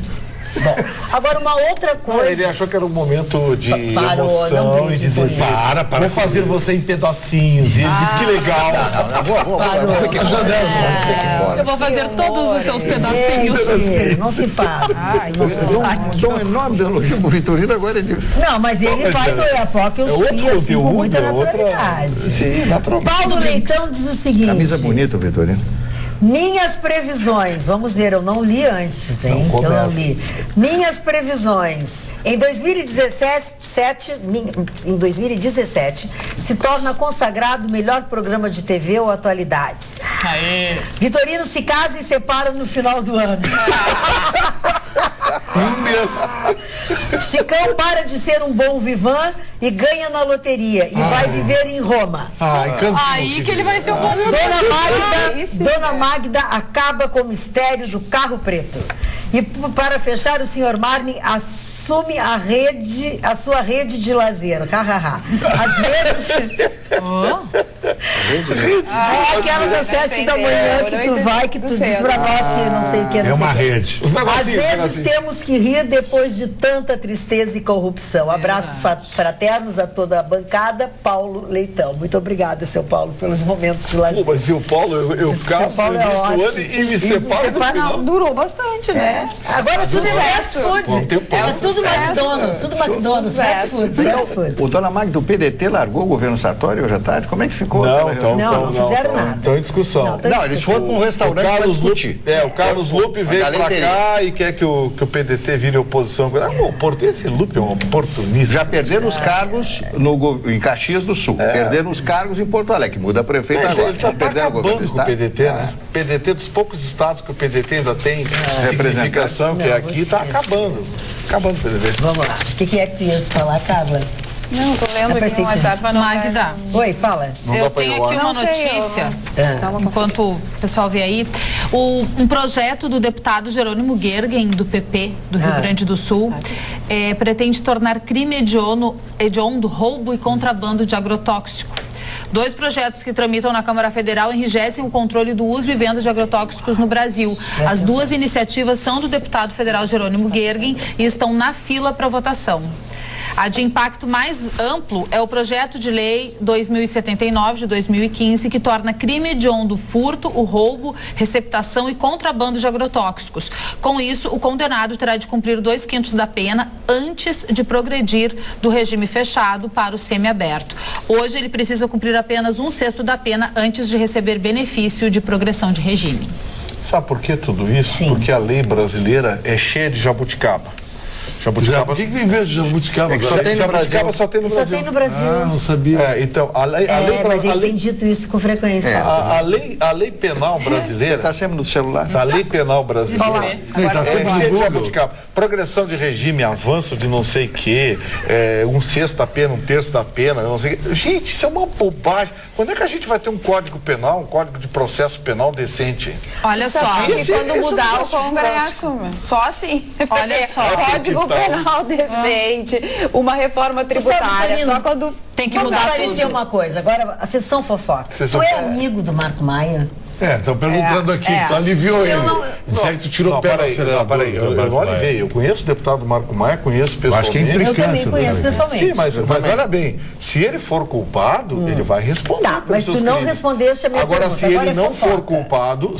Bom, agora uma outra coisa. Ele achou que era um momento de emoção e de desejo. Vou fazer você em pedacinhos. E ele disse que legal. Eu vou fazer todos os teus pedacinhos. Não se faz. Sou um enorme elogio pro Vitorino agora. Não, mas ele vai do Iapoca e os filhos com muita naturalidade. Sim, naturalmente. Paulo Leitão diz o seguinte. Camisa bonita, Vitorino. Minhas previsões, vamos ver, eu não li antes, hein? Eu não li. Minhas previsões. Em 2017, se torna consagrado o melhor programa de TV ou atualidades. Aê. Vitorino se casa e separa no final do ano. Chicão para de ser um bom vivan e ganha na loteria e vai viver em Roma. Aí que ele vai ser um bom vivan. Dona Magda acaba com o mistério do carro preto. E para fechar, o senhor Marmin assume a sua rede de lazer. Às vezes... É aquela das 7 da manhã que tu diz pra nós que não sei o que. É uma rede. Às vezes temos que rir depois de tanta tristeza e corrupção. Abraços fraternos a toda a bancada. Paulo Leitão. Muito obrigada, seu Paulo, pelos momentos de lazer. Mas o Paulo, eu caso no início do ano e me separo no final. Durou bastante, né? Agora tudo é fast food. É tudo McDonald's. Tudo McDonald's. Fast food. O Dona Magda do PDT largou o governo Sartori hoje à tarde? Como é que ficou? Não fizeram nada. Estão em discussão. Não, eles foram para um restaurante para discutir. O Carlos Lupe veio para cá e quer que o PDT vire oposição. Esse Lupe é um oportunista. Já perderam os cargos em Caxias do Sul. Perderam os cargos em Porto Alegre. Muda prefeito agora. Ele está acabando com o PDT, né? PDT, dos poucos estados que o PDT ainda tem significação, que é aqui, está acabando. Acabando o PDT. Vamos lá. O que é que tu ia falar, Carla? Não, tô lendo aqui no WhatsApp. Magda. Oi, fala. Eu tenho aqui uma notícia, enquanto o pessoal vê aí. Um projeto do deputado Jerônimo Gergen, do PP, do Rio Grande do Sul, pretende tornar crime hediondo roubo e contrabando de agrotóxico. 2 projetos que tramitam na Câmara Federal enrijecem o controle do uso e venda de agrotóxicos no Brasil. As 2 iniciativas são do deputado federal Jerônimo Gergen e estão na fila para votação. A de impacto mais amplo é o projeto de lei 2079 de 2015, que torna crime hediondo o furto, o roubo, receptação e contrabando de agrotóxicos. Com isso, o condenado terá de cumprir 2/5 da pena antes de progredir do regime fechado para o semiaberto. Hoje, ele precisa cumprir apenas 1/6 da pena antes de receber benefício de progressão de regime. Sabe por que tudo isso? Sim. Porque a lei brasileira é cheia de jabuticaba. Por que tem vez de jabuticaba? Só tem no Brasil. Só tem no Só Brasil. tem no Brasil. Não sabia. Então, Mas ele tem dito isso com frequência. A lei penal brasileira... Está sempre no celular. A lei penal brasileira Está sempre no cheia de Google. jabuticaba. Progressão de regime, avanço de não sei o quê, 1/6 da pena, 1/3 da pena, não sei o quê. Gente, isso é uma bobagem. Quando é que a gente vai ter um código penal, um código de processo penal decente? Olha só. E quando mudar o Congresso, só assim. Olha só. Código penal decente, uma reforma tributária, só quando tem que mudar tudo. Uma coisa, agora a sessão fofoca. Tu é amigo do Marco Maia? Estão perguntando aqui, tu aliviou ele. Disseram que tu tirou o pé do acelerador. Peraí, eu não aliviei. Eu conheço o deputado Marco Maia, conheço pessoalmente. Acho que é implicância. Eu também conheço pessoalmente. Sim, mas olha bem, se ele for culpado, ele vai responder. Tá, mas tu não respondeste a minha pergunta. Agora, se ele não for culpado,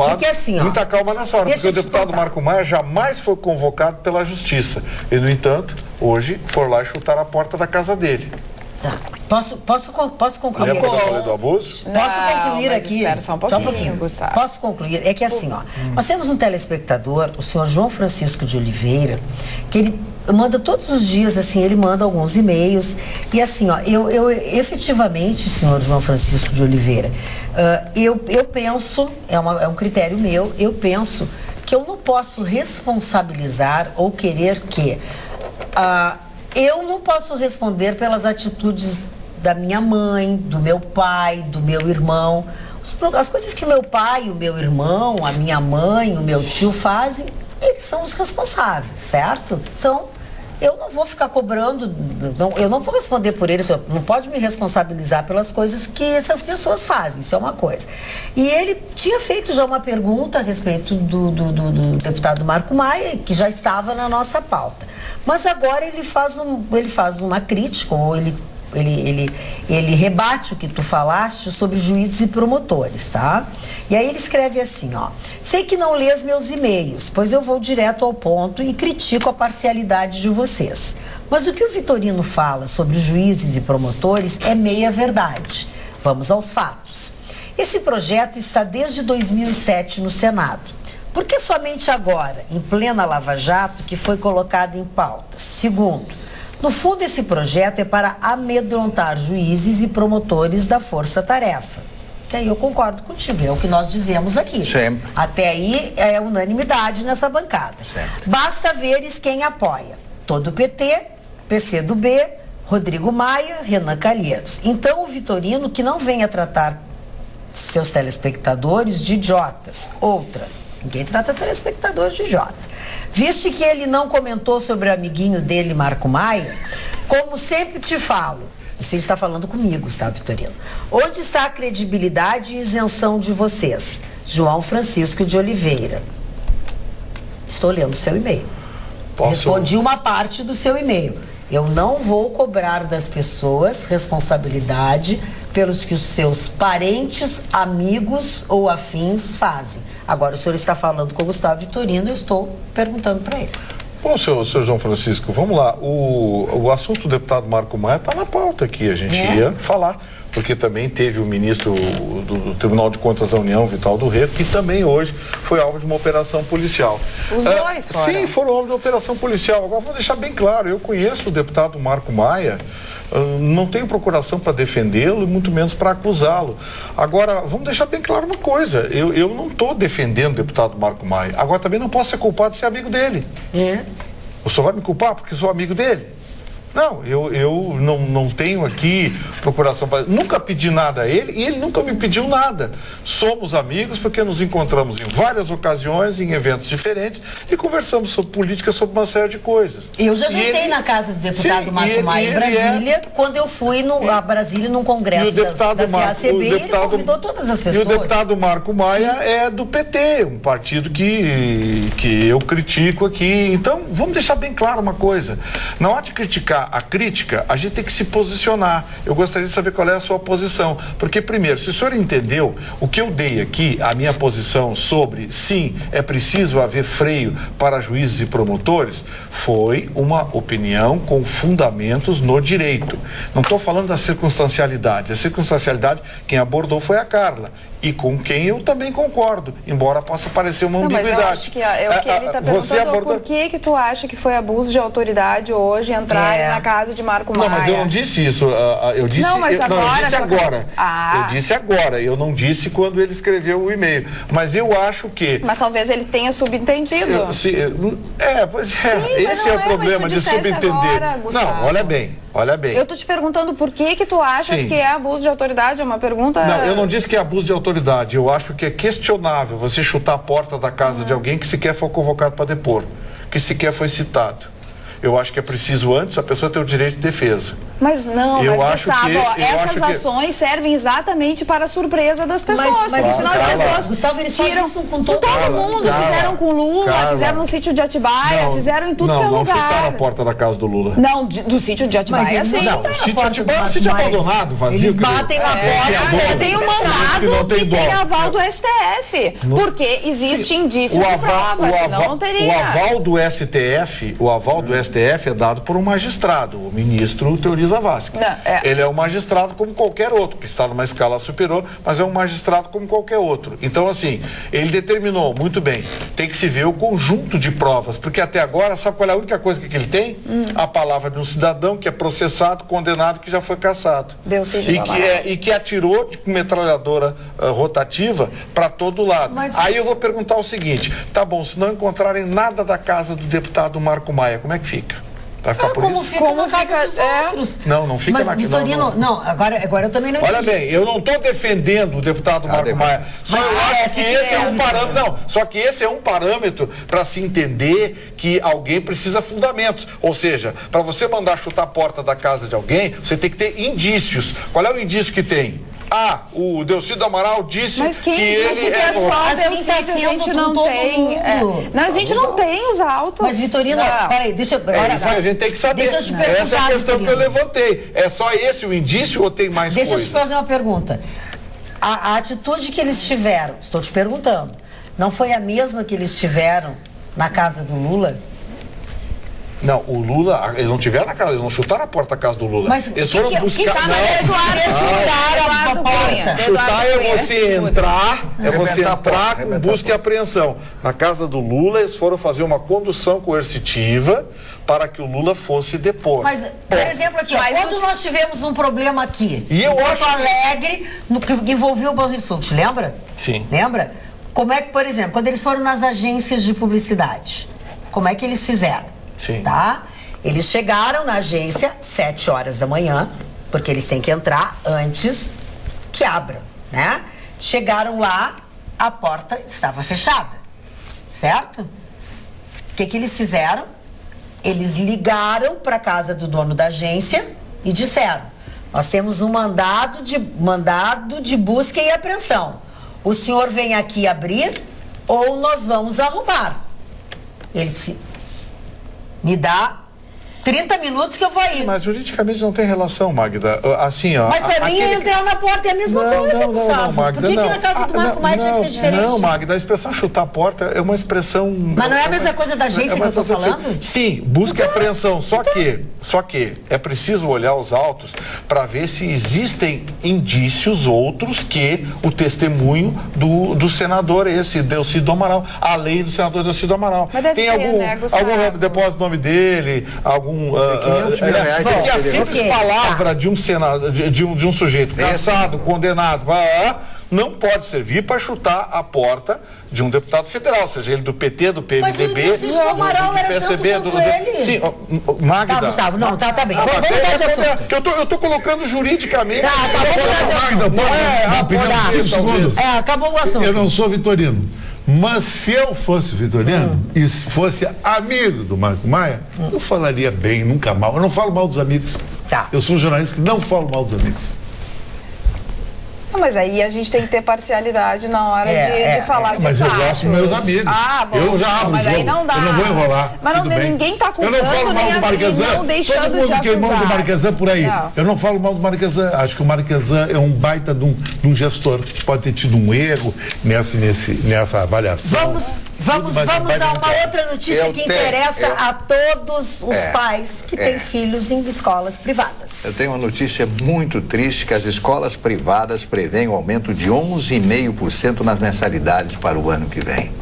porque assim, muita calma nessa hora, porque o deputado Marco Maia jamais foi convocado pela justiça. E, no entanto, hoje, for lá chutar a porta da casa dele. Tá. Posso concluir? Lembra que eu falei do abuso? Posso concluir aqui? Espera só um pouquinho, Gustavo. Posso concluir? É que assim, nós temos um telespectador, o senhor João Francisco de Oliveira, que ele manda todos os dias, assim, ele manda alguns e-mails. E assim, ó, eu efetivamente, senhor João Francisco de Oliveira, eu penso, é um critério meu, eu penso que eu não posso responsabilizar ou querer que... eu não posso responder pelas atitudes da minha mãe, do meu pai, do meu irmão. As coisas que meu pai, o meu irmão, a minha mãe, o meu tio fazem, eles são os responsáveis, certo? Então, eu não vou ficar cobrando, eu não vou responder por eles, não pode me responsabilizar pelas coisas que essas pessoas fazem, isso é uma coisa. E ele tinha feito já uma pergunta a respeito do deputado Marco Maia, que já estava na nossa pauta. Mas agora ele faz uma crítica, ou ele rebate o que tu falaste sobre juízes e promotores, tá? E aí ele escreve assim, ó: sei que não lês meus e-mails, pois eu vou direto ao ponto e critico a parcialidade de vocês. Mas o que o Vitorino fala sobre juízes e promotores é meia verdade. Vamos aos fatos. Esse projeto está desde 2007 no Senado. Por que somente agora, em plena Lava Jato, que foi colocado em pauta? Segundo, no fundo, esse projeto é para amedrontar juízes e promotores da força-tarefa. E aí eu concordo contigo, é o que nós dizemos aqui. Sempre. Até aí é unanimidade nessa bancada. Sempre. Basta veres quem apoia. Todo o PT, PCdoB, Rodrigo Maia, Renan Calheiros. Então o Vitorino, que não venha tratar seus telespectadores de idiotas. Outra, ninguém trata telespectadores de idiota. Viste que ele não comentou sobre o amiguinho dele, Marco Maia, como sempre te falo, isso ele está falando comigo, está, Vitorino? Onde está a credibilidade e isenção de vocês? João Francisco de Oliveira. Estou lendo o seu e-mail. Respondi uma parte do seu e-mail. Eu não vou cobrar das pessoas responsabilidade pelos que os seus parentes, amigos ou afins fazem. Agora, o senhor está falando com o Gustavo Vitorino, eu estou perguntando para ele. Bom, senhor João Francisco, vamos lá. O assunto do deputado Marco Maia está na pauta aqui, a gente ia falar, porque também teve o ministro do Tribunal de Contas da União, Vital do Rego, que também hoje foi alvo de uma operação policial. Os dois foram? Sim, foram alvo de uma operação policial. Agora, vou deixar bem claro, eu conheço o deputado Marco Maia, não tenho procuração para defendê-lo e muito menos para acusá-lo. Agora, vamos deixar bem claro uma coisa, eu não estou defendendo o deputado Marco Maia, agora também não posso ser culpado de ser amigo dele. O senhor vai me culpar porque sou amigo dele? Não, eu não tenho aqui procuração para... Nunca pedi nada a ele e ele nunca me pediu nada. Somos amigos porque nos encontramos em várias ocasiões, em eventos diferentes e conversamos sobre política, sobre uma série de coisas. Eu já jantei na casa do deputado Marco Maia em Brasília, quando eu fui a Brasília num congresso da CACB, ele convidou todas as pessoas. E o deputado Marco Maia é do PT, um partido que eu critico aqui. Então, vamos deixar bem claro uma coisa. Na hora de criticar a crítica, a gente tem que se posicionar. Eu gostaria de saber qual é a sua posição. Porque, primeiro, se o senhor entendeu o que eu dei aqui, a minha posição sobre, sim, é preciso haver freio para juízes e promotores, foi uma opinião com fundamentos no direito. Não estou falando da circunstancialidade. A circunstancialidade, quem abordou foi a Carla. E com quem eu também concordo, embora possa parecer uma ambiguidade. Mas eu acho que é o que ele está perguntando, por que tu acha que foi abuso de autoridade hoje entrar na casa de Marco Maia? Não, mas eu não disse isso, eu disse agora. Eu disse agora, eu não disse quando ele escreveu o e-mail, mas eu acho que... Mas talvez ele tenha subentendido. Esse é o problema de subentender. Agora, não, olha bem. Eu tô te perguntando por que tu achas que é abuso de autoridade, é uma pergunta... Não, eu não disse que é abuso de autoridade, eu acho que é questionável você chutar a porta da casa de alguém que sequer foi convocado para depor, que sequer foi citado. Eu acho que é preciso antes a pessoa ter o direito de defesa. Mas não, Gustavo, essas ações servem exatamente para a surpresa das pessoas. Porque senão as pessoas Gustavo, eles tiram com todo mundo. Fizeram com Lula, fizeram no sítio de Atibaia, fizeram em tudo que é lugar. Não chutaram a porta da casa do Lula. Não, do sítio de Atibaia, sim. Não, o sítio de Atibaia é um sítio abandonado, vazio. Eles batem na porta. Tem um mandado que tem aval do STF. Porque existe indício de prova, senão não teria. O aval do STF é dado por um magistrado. O ministro autoriza Zavascki. Ele é um magistrado como qualquer outro, que está numa escala superior, mas é um magistrado como qualquer outro. Então, assim, ele determinou, muito bem, tem que se ver o conjunto de provas, porque até agora, sabe qual é a única coisa que ele tem? A palavra de um cidadão que é processado, condenado, que já foi cassado. E que atirou com metralhadora rotativa para todo lado. Aí eu vou perguntar o seguinte, tá bom, se não encontrarem nada da casa do deputado Marco Maia, como é que fica? Vai ficar por isso? Fica na casa dos outros. Não fica mas, na casa. Vitorino, não, agora eu também não entendi. Olha bem, eu não estou defendendo o deputado Marco Maia. Só eu acho que esse é um parâmetro. Não, só que esse é um parâmetro para se entender que alguém precisa fundamentos. Ou seja, para você mandar chutar a porta da casa de alguém, você tem que ter indícios. Qual é o indício que tem? O Delcídio Amaral disse que ele é só Delcídio, a gente não tem. Não, a gente não tem os autos. Mas, Vitorino, peraí, deixa eu... a gente tem que saber. Deixa eu te perguntar, essa é a questão que eu levantei. É só esse o indício ou tem mais coisas? Deixa eu te fazer uma pergunta. A atitude que eles tiveram, estou te perguntando, não foi a mesma que eles tiveram na casa do Lula? Não, o Lula, eles não tiveram na casa, eles não chutaram a porta da casa do Lula. Mas eles foram buscar. Chutar é você entrar, com busca e apreensão. Na casa do Lula, eles foram fazer uma condução coercitiva para que o Lula fosse depor. Mas, por exemplo, aqui, quando nós tivemos um problema aqui, em Porto Alegre, que envolveu o Banrisul, te lembra? Sim. Lembra? Como é que, por exemplo, quando eles foram nas agências de publicidade, como é que eles fizeram? Sim. Tá? Eles chegaram na agência 7 horas da manhã, porque eles têm que entrar antes que abram, né? Chegaram lá, a porta estava fechada, certo? O que eles fizeram? Eles ligaram para a casa do dono da agência e disseram: nós temos um mandado de busca e apreensão. O senhor vem aqui abrir ou nós vamos arrumar. Ele se... Me dá 30 minutos que eu vou aí. Mas juridicamente não tem relação, Magda. Assim, ó. Mas para mim entrar na porta é a mesma coisa, Gustavo. Não, Magda, por que na casa do Marco Maia tinha que ser diferente? Não, Magda, a expressão chutar a porta é uma expressão... Mas não é a mesma coisa da agência que eu estou falando? Sim, busca e apreensão. Só que é preciso olhar os autos para ver se existem indícios outros que o testemunho do senador Delcídio Amaral, a lei do senador Delcídio Amaral. Mas tem algum depósito do nome dele, porque a simples palavra de um senador, de um sujeito cassado, condenado, não pode servir para chutar a porta de um deputado federal, seja ele do PT, do PMDB, do Amaral era PSDB, tanto quanto ele. Sim, Magda. Tá, Gustavo, não, tá bem. Vamos mudar de assunto. Eu tô colocando juridicamente. Vamos mudar de assunto. 5 segundos. Acabou o assunto. Eu não sou Vitorino. Mas se eu fosse Vitorino e fosse amigo do Marco Maia, eu falaria bem, nunca mal. Eu não falo mal dos amigos. Tá. Eu sou um jornalista que não falo mal dos amigos. Mas aí a gente tem que ter parcialidade na hora de falar de Mas eu gosto dos meus amigos. Bom, eu já abro mas o jogo. aí não dá. Eu não vou enrolar. Mas não, ninguém está acusando, eu não falo mal do Marquesan. Não deixando todo mundo queimando do Marquesan por aí. Não. Eu não falo mal do Marquesan. Acho que o Marquesan é um baita de um gestor. Pode ter tido um erro nessa avaliação. Vamos a uma outra notícia que interessa a todos os pais que têm filhos em escolas privadas. Eu tenho uma notícia muito triste, que as escolas privadas prevêem um aumento de 11,5% nas mensalidades para o ano que vem.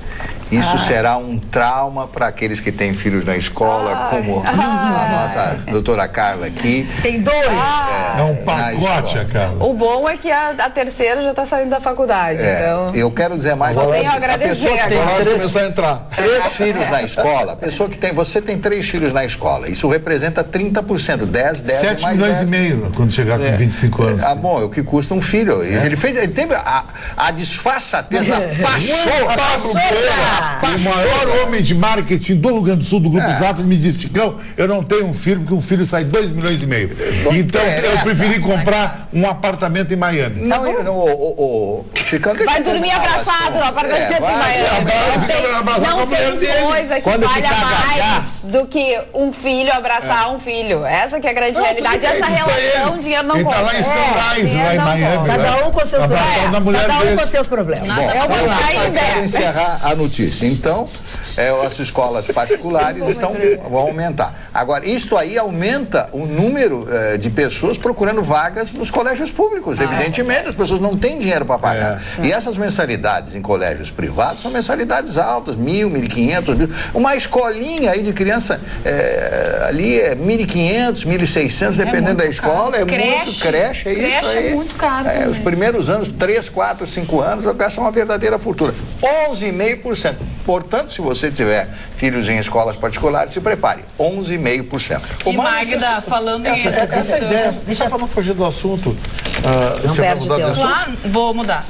Isso será um trauma para aqueles que têm filhos na escola, como a nossa doutora Carla aqui. Tem 2. É um pacote, Carla. O bom é que a terceira já está saindo da faculdade. Então... Eu quero dizer mais. Só tenho a agradecer agora. Começar a entrar. 3 filhos na escola, a pessoa que tem, você tem 3 filhos na escola, isso representa 30%, 10 7 mais milhões 10. E meio quando chegar com 25 anos. Bom, é o que custa um filho. Ele teve a disfarçatez, o maior homem de marketing do Rio Grande do Sul, do Grupo Zafras, me disse: Chicão, eu não tenho um filho, porque um filho sai 2 milhões e meio. Então eu preferi comprar um apartamento em Miami. Não, Chicão, vai dormir abraçado no apartamento em Miami. Não tem coisa que valha mais do que um filho abraçar um filho. Essa que é a grande realidade. Essa relação, dinheiro não compra. Ele tá lá em Sunrise, lá em Miami. Cada um com seus problemas. Eu vou ficar quero encerrar a notícia. disse. Então, as escolas particulares vão aumentar. Agora, isso aí aumenta o número de pessoas procurando vagas nos colégios públicos. Evidentemente, as pessoas não têm dinheiro para pagar. E essas mensalidades em colégios privados são mensalidades altas, 1.000, 1.500, 1.000. Uma escolinha aí de criança ali é 1.500, 1.600, dependendo da escola. É muito creche, isso aí. É muito caro. Os primeiros anos, 3, 4, 5 anos, gasta uma verdadeira fortuna. 11,5%. Portanto, se você tiver filhos em escolas particulares, se prepare. 11,5%. E Magda, falando em essa ideia, só para não fugir do assunto, não você perde vai mudar tempo. Claro, vou mudar.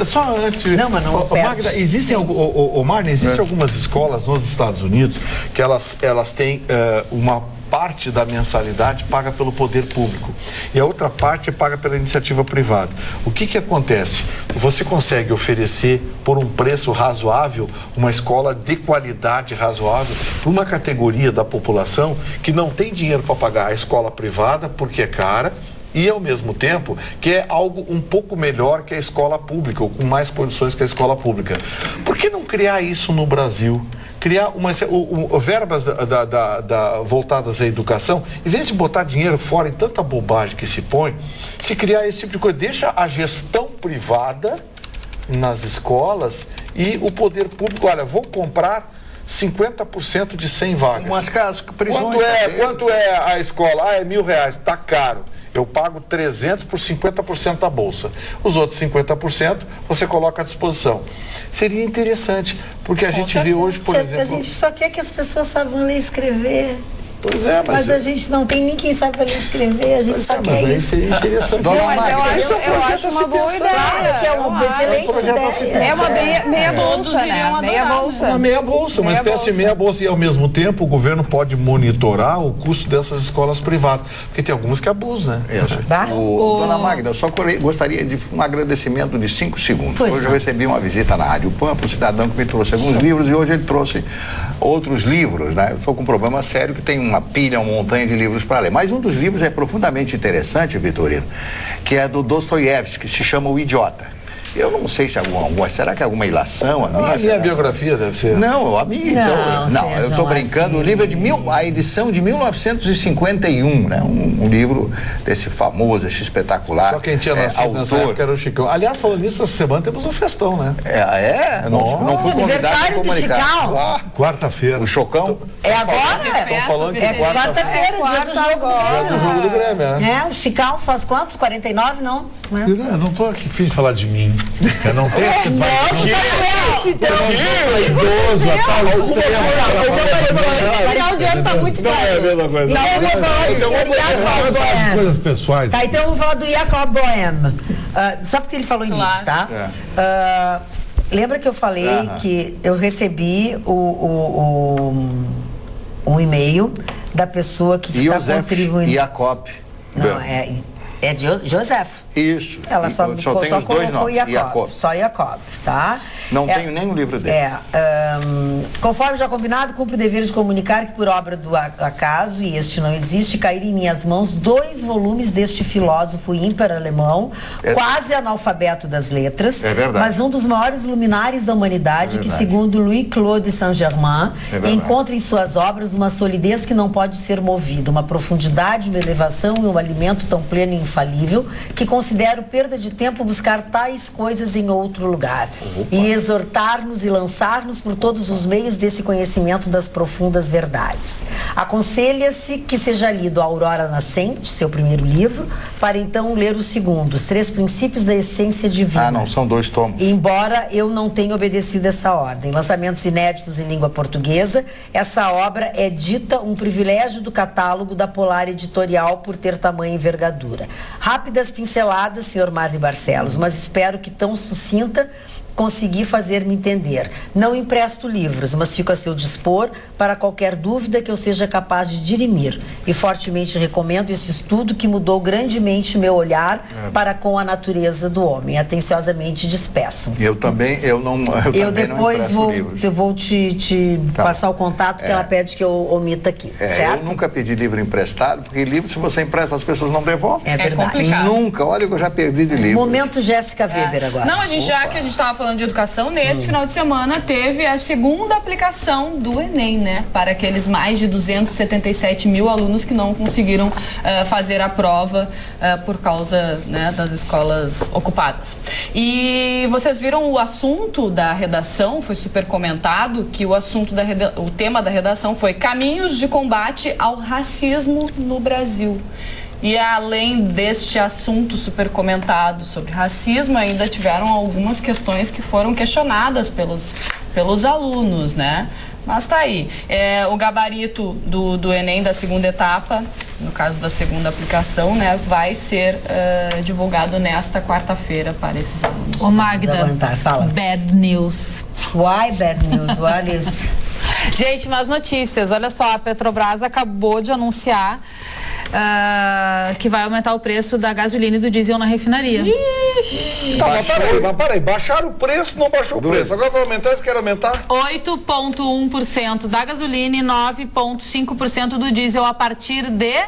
Só antes. Não, mas não Magda, existem algumas escolas nos Estados Unidos que elas têm uma parte da mensalidade paga pelo poder público e a outra parte é paga pela iniciativa privada. O que acontece? Você consegue oferecer por um preço razoável uma escola de qualidade razoável para uma categoria da população que não tem dinheiro para pagar a escola privada porque é cara e, ao mesmo tempo, que é algo um pouco melhor que a escola pública, ou com mais condições que a escola pública. Por que não criar isso no Brasil? Criar verbas voltadas à educação, em vez de botar dinheiro fora em tanta bobagem que se põe, se criar esse tipo de coisa, deixa a gestão privada nas escolas e o poder público, olha, vou comprar 50% de 100 vagas. Umas casas, prisões. Quanto é a escola? É R$1.000, tá caro. Eu pago 300 por 50% da bolsa. Os outros 50% você coloca à disposição. Seria interessante, porque a gente vê hoje, por exemplo... A gente só quer que as pessoas saibam ler e escrever. Pois é, mas a gente não tem nem quem sabe ler e escrever, a gente só quer isso. Seria interessante. Não, mas eu acho uma boa ideia. Claro que é uma excelente ideia. É uma meia bolsa, né? Meia bolsa. Uma meia bolsa, uma espécie de meia bolsa. E, ao mesmo tempo, o governo pode monitorar o custo dessas escolas privadas. Porque tem algumas que abusam, né? Dona Magda, eu só gostaria de um agradecimento de 5 segundos. Hoje eu recebi uma visita na Rádio Pampa, um cidadão que me trouxe alguns livros e hoje ele trouxe outros livros, né? Eu estou com um problema sério que tem uma pilha, uma montanha de livros para ler. Mas um dos livros é profundamente interessante, Vitorino, que é do Dostoiévski, que se chama O Idiota. Eu não sei se será que é alguma ilação? A minha biografia deve ser. Não, a minha, então. Não, eu estou brincando. Assim. O livro é a edição de 1951, né? Um livro desse famoso, esse espetacular. Só quem tinha nascido nessa época era o Chicão. Aliás, falando nisso, essa semana temos um festão, né? Não fui convidado a comunicar. Quarta-feira. O Chocão? É agora? Estão falando que quarta-feira, dia do jogo do Grêmio. Do jogo do Grêmio, né? O Chicão faz quantos? 49, não? Eu não estou aqui fim de falar de mim. Eu não tenho que você vai. Idoso, o final de ano tá muito estranho. Não é a mesma coisa. Então eu vou falar do Jacob Boehm. Coisas pessoais. Tá, então eu vou falar do Jacob Boehm. Só porque ele falou em livros, tá? Lembra que eu falei que eu recebi um e-mail da pessoa que está contribuindo. Jacob. Não, é de Joseph. Isso. Ela só tem os dois nomes. Jacob. Só Jacob, tá? Não tenho nem o livro dele. Conforme já combinado, cumpro o dever de comunicar que por obra do acaso, e este não existe, caíram em minhas mãos 2 volumes deste filósofo ímpar alemão, quase analfabeto das letras, mas um dos maiores luminares da humanidade, que segundo Louis-Claude Saint-Germain, encontra em suas obras uma solidez que não pode ser movida, uma profundidade, uma elevação e um alimento tão pleno e infalível, que considero perda de tempo buscar tais coisas em outro lugar. E exortar-nos e lançar-nos por todos os meios desse conhecimento das profundas verdades. Aconselha-se que seja lido A Aurora Nascente, seu primeiro livro, para então ler o segundo, Os 3 Princípios da Essência Divina. Não, são 2 tomos. Embora eu não tenha obedecido essa ordem. Lançamentos inéditos em língua portuguesa, essa obra é dita um privilégio do catálogo da Polar Editorial por ter tamanha envergadura. Rápidas pinceladas, Sr. Marli Barcelos, mas espero que tão sucinta consegui fazer-me entender. Não empresto livros, mas fico a seu dispor para qualquer dúvida que eu seja capaz de dirimir. E fortemente recomendo esse estudo que mudou grandemente meu olhar para com a natureza do homem. Atenciosamente despeço. Eu também depois vou te passar o contato que ela pede que eu omita aqui, certo? Eu nunca pedi livro emprestado, porque livro, se você empresta, as pessoas não devolvem. É verdade. Nunca. Olha que eu já perdi de livro. Momento Jéssica Weber agora. Não, já que a gente estava falando de educação, nesse final de semana teve a segunda aplicação do Enem, né? Para aqueles mais de 277 mil alunos que não conseguiram fazer a prova por causa, né, das escolas ocupadas. E vocês viram o assunto da redação, foi super comentado, que o tema da redação foi caminhos de combate ao racismo no Brasil. E além deste assunto super comentado sobre racismo, ainda tiveram algumas questões que foram questionadas pelos alunos, né? Mas tá aí. O gabarito do Enem da segunda etapa, no caso da segunda aplicação, né, vai ser divulgado nesta quarta-feira para esses alunos. Ô Magda, Fala. bad news. Why bad news? What is... Gente, mais notícias. Olha só, a Petrobras acabou de anunciar que vai aumentar o preço da gasolina e do diesel na refinaria. Tá, mas peraí, baixaram o preço, não baixou o preço. Agora vai aumentar, eles querem aumentar? 8,1% da gasolina e 9,5% do diesel a partir de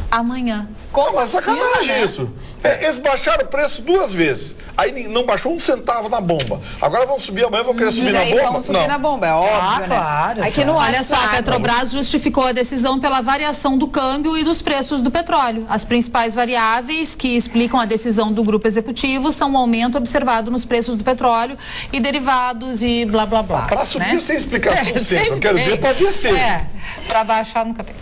amanhã. Como mas sacanagem, né? Isso. Eles baixaram o preço 2 vezes. Aí não baixou 1 centavo na bomba. Agora vão subir amanhã, vão querer subir na bomba? Vão subir na bomba, é óbvio, né? Claro. Aqui não Olha só, a Petrobras justificou a decisão pela variação do câmbio e dos preços do petróleo. As principais variáveis que explicam a decisão do grupo executivo são o aumento observado nos preços do petróleo e derivados e blá, blá, blá. Para subir, né? tem explicação sempre. Eu quero ver para descer. Para baixar nunca tem.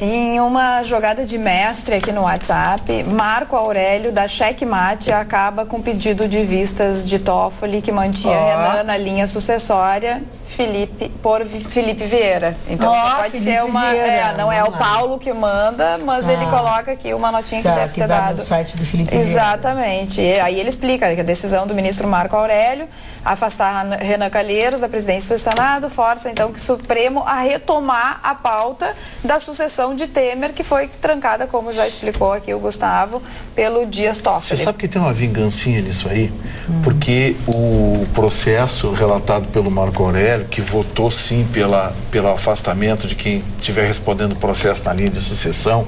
Em uma jogada de mestre aqui no WhatsApp, Marco Aurélio, da Checkmate, acaba com pedido de vistas de Toffoli, que mantinha Renan na linha sucessória, Felipe Vieira. Então só pode ser uma... não é o Paulo que manda, mas ele coloca aqui uma notinha que deve ter dado. No site do Felipe Exatamente. E aí ele explica que a decisão do ministro Marco Aurélio afastar Renan Calheiros da presidência do Senado força então que o Supremo a retomar a pauta da sucessão de Temer, que foi trancada, como já explicou aqui o Gustavo, pelo Dias Toffoli. Você sabe que tem uma vingancinha nisso aí? Porque o processo relatado pelo Marco Aurélio, que votou sim pelo afastamento de quem estiver respondendo o processo na linha de sucessão,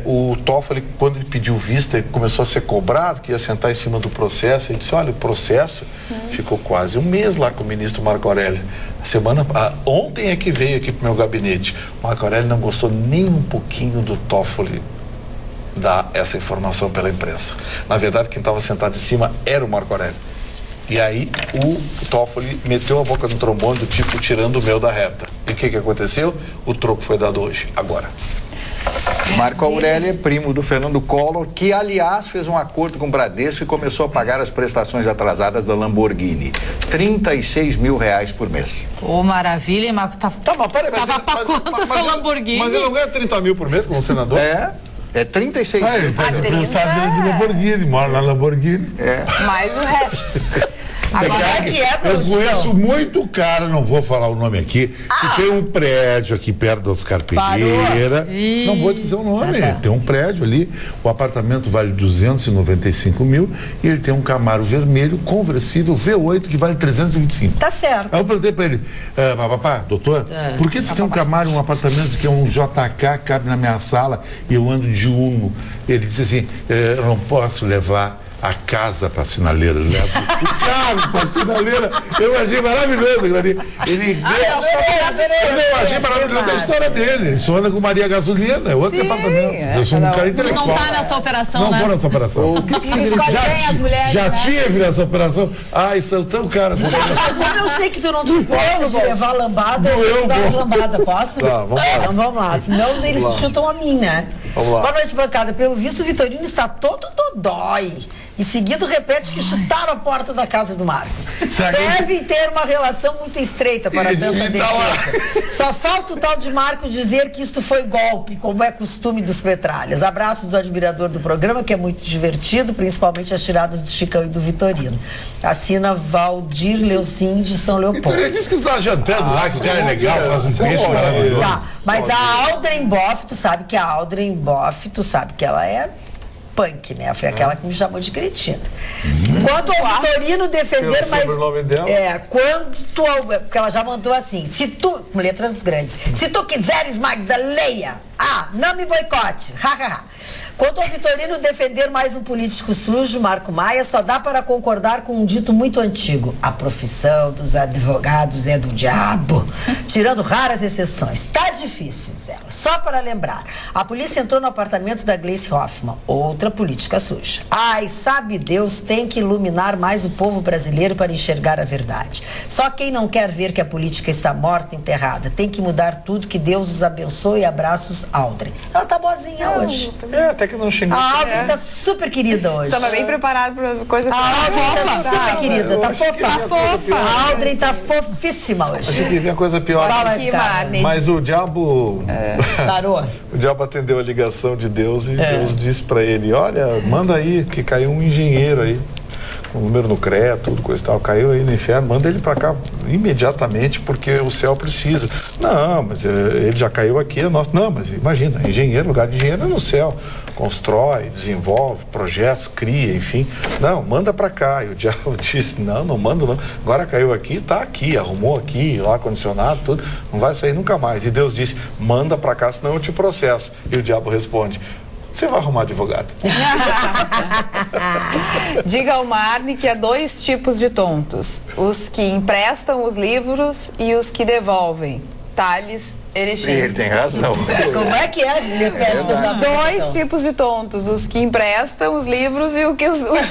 o Toffoli, quando ele pediu vista, ele começou a ser cobrado, que ia sentar em cima do processo. Ele disse, olha, o processo ficou quase 1 mês lá com o ministro Marco Aurélio. Ontem é que veio aqui para o meu gabinete. O Marco Aurélio não gostou nem um pouquinho do Toffoli dar essa informação pela imprensa. Na verdade, quem estava sentado em cima era o Marco Aurélio. E aí o Toffoli meteu a boca no trombone do tipo tirando o mel da reta. E o que aconteceu? O troco foi dado hoje, agora. Marco Aurélio é primo do Fernando Collor, que aliás fez um acordo com o Bradesco e começou a pagar as prestações atrasadas da Lamborghini. R$36 mil por mês. Ô, maravilha, mas tava pra quanto essa Lamborghini? Mas ele não ganha 30 mil por mês como senador? É 36 mil. Ele pode prestar de Lamborghini, ele mora na Lamborghini. Mais o resto. Agora eu conheço muito cara, não vou falar o nome aqui, que tem um prédio aqui perto do Oscar Pereira. Não vou dizer o nome. Tem um prédio ali, o apartamento vale 295 mil e ele tem um Camaro vermelho conversível V8 que vale 325. Tá certo. Aí eu perguntei pra ele, doutor, por que tu tem um Camaro e um apartamento que é um JK, cabe na minha sala e eu ando de Uno? Ele disse assim, eu não posso levar a casa para a sinaleira, ele leva o carro para a sinaleira. Eu achei maravilhoso aquilo ali. Eu achei maravilhoso a história dele. Ele só anda com Maria Gasolina, é outro departamento. Eu sou um cara intelectual. Tu não tá nessa operação, não vou nessa operação. O que já tinha vindo essa operação? Isso é tão cara. Como eu sei que tu não te importa de levar lambada, eu dar uma lambada, posso? Tá, vamos lá. Então vamos lá, senão eles chutam a mim, né? Boa noite, bancada. Pelo visto, o Vitorino está todo dodói. Em seguida, repete que chutaram a porta da casa do Marco. Devem ter uma relação muito estreita para tanta defesa. Só falta o tal de Marco dizer que isto foi golpe, como é costume dos petralhas. Abraços do admirador do programa, que é muito divertido, principalmente as tiradas do Chicão e do Vitorino. Assina Valdir Leucin de São Leopoldo. Vitorino disse que está jantando lá, que o cara é legal, faz um peixe maravilhoso. Tá, mas a Aldrin Boff, tu sabe que ela é punk, né? Foi aquela que me chamou de cretina. Quanto ao Vitorino defender, mas porque ela já mandou assim, se tu, com letras grandes, se tu quiseres, Magda, leia. Não me boicote. Quanto ao Vitorino defender mais um político sujo, Marco Maia, só dá para concordar com um dito muito antigo. A profissão dos advogados é do diabo. Tirando raras exceções. Tá difícil, Zé. Só para lembrar, a polícia entrou no apartamento da Gleice Hoffmann, outra política suja. Ai, sabe Deus, tem que iluminar mais o povo brasileiro para enxergar a verdade. Só quem não quer ver que a política está morta, enterrada, tem que mudar tudo. Que Deus os abençoe. Abraços, Audrey. Ela tá boazinha hoje. Até que não xingou. A Audrey tá super querida hoje. Estava bem preparado para coisa. A Audrey tá super querida, tá fofa. Tá fofa. A Audrey tá fofíssima hoje. Achei que vinha coisa pior. Fala aqui, cara. Marne. Mas o diabo... Parou. O diabo atendeu a ligação de Deus e Deus disse para ele, olha, manda aí, que caiu um engenheiro aí, com o número no CREA, tudo, coisa e tal, caiu aí no inferno, manda ele para cá imediatamente, porque o céu precisa. Não, mas ele já caiu aqui, não, mas imagina, engenheiro, lugar de engenheiro é no céu, constrói, desenvolve projetos, cria, enfim. Não, manda para cá. E o diabo disse, não mando não. Agora caiu aqui, tá aqui, arrumou aqui, lá ar-condicionado, tudo, não vai sair nunca mais. E Deus disse, manda para cá, senão eu te processo. E o diabo responde, você vai arrumar advogado. Diga ao Marne que há dois tipos de tontos: os que emprestam os livros e os que devolvem. Tales Erechim. Ele tem razão. Como é que é? Dois tipos de tontos: os que emprestam os livros e os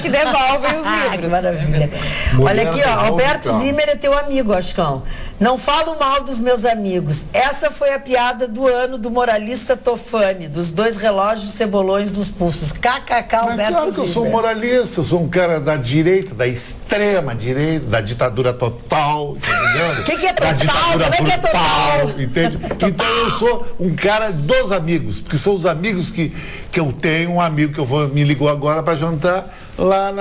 que devolvem os Que livros. maravilha. Olha aqui, ó, Alberto Zimmer é teu amigo, Oscão. Não falo mal dos meus amigos. Essa foi a piada do ano do moralista Tofani, dos dois relógios cebolões dos pulsos. KKK, Alberto Zimmer. Claro que eu sou moralista, sou um cara da direita, da extrema direita, da ditadura total, entendeu? O que é total? Da ditadura Como é que é total? brutal, entende? Então eu sou um cara dos amigos, porque são os amigos que eu tenho, um amigo que me ligou agora para jantar lá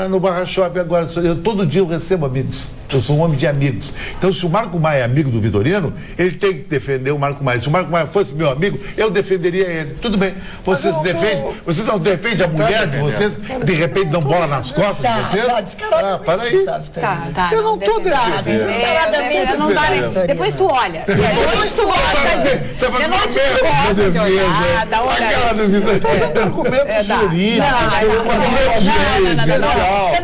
no Barra Shopping agora. Todo dia eu recebo amigos. Eu sou um homem de amigos. Então, se o Marco Maia é amigo do Vitorino, ele tem que defender o Marco Maia. Se o Marco Maia fosse meu amigo, eu defenderia ele. Tudo bem. Vocês não defendem a mulher de vocês? De repente dão bola nas costas de vocês? Para aí. Tá. Eu não estou defendendo. Descaradamente. Não dá nem. Depois tu olha. Depois tu olha. Eu não te gosto de olhar. Dá uma olhada. Aquela do Vitorino. Argumento jurídico.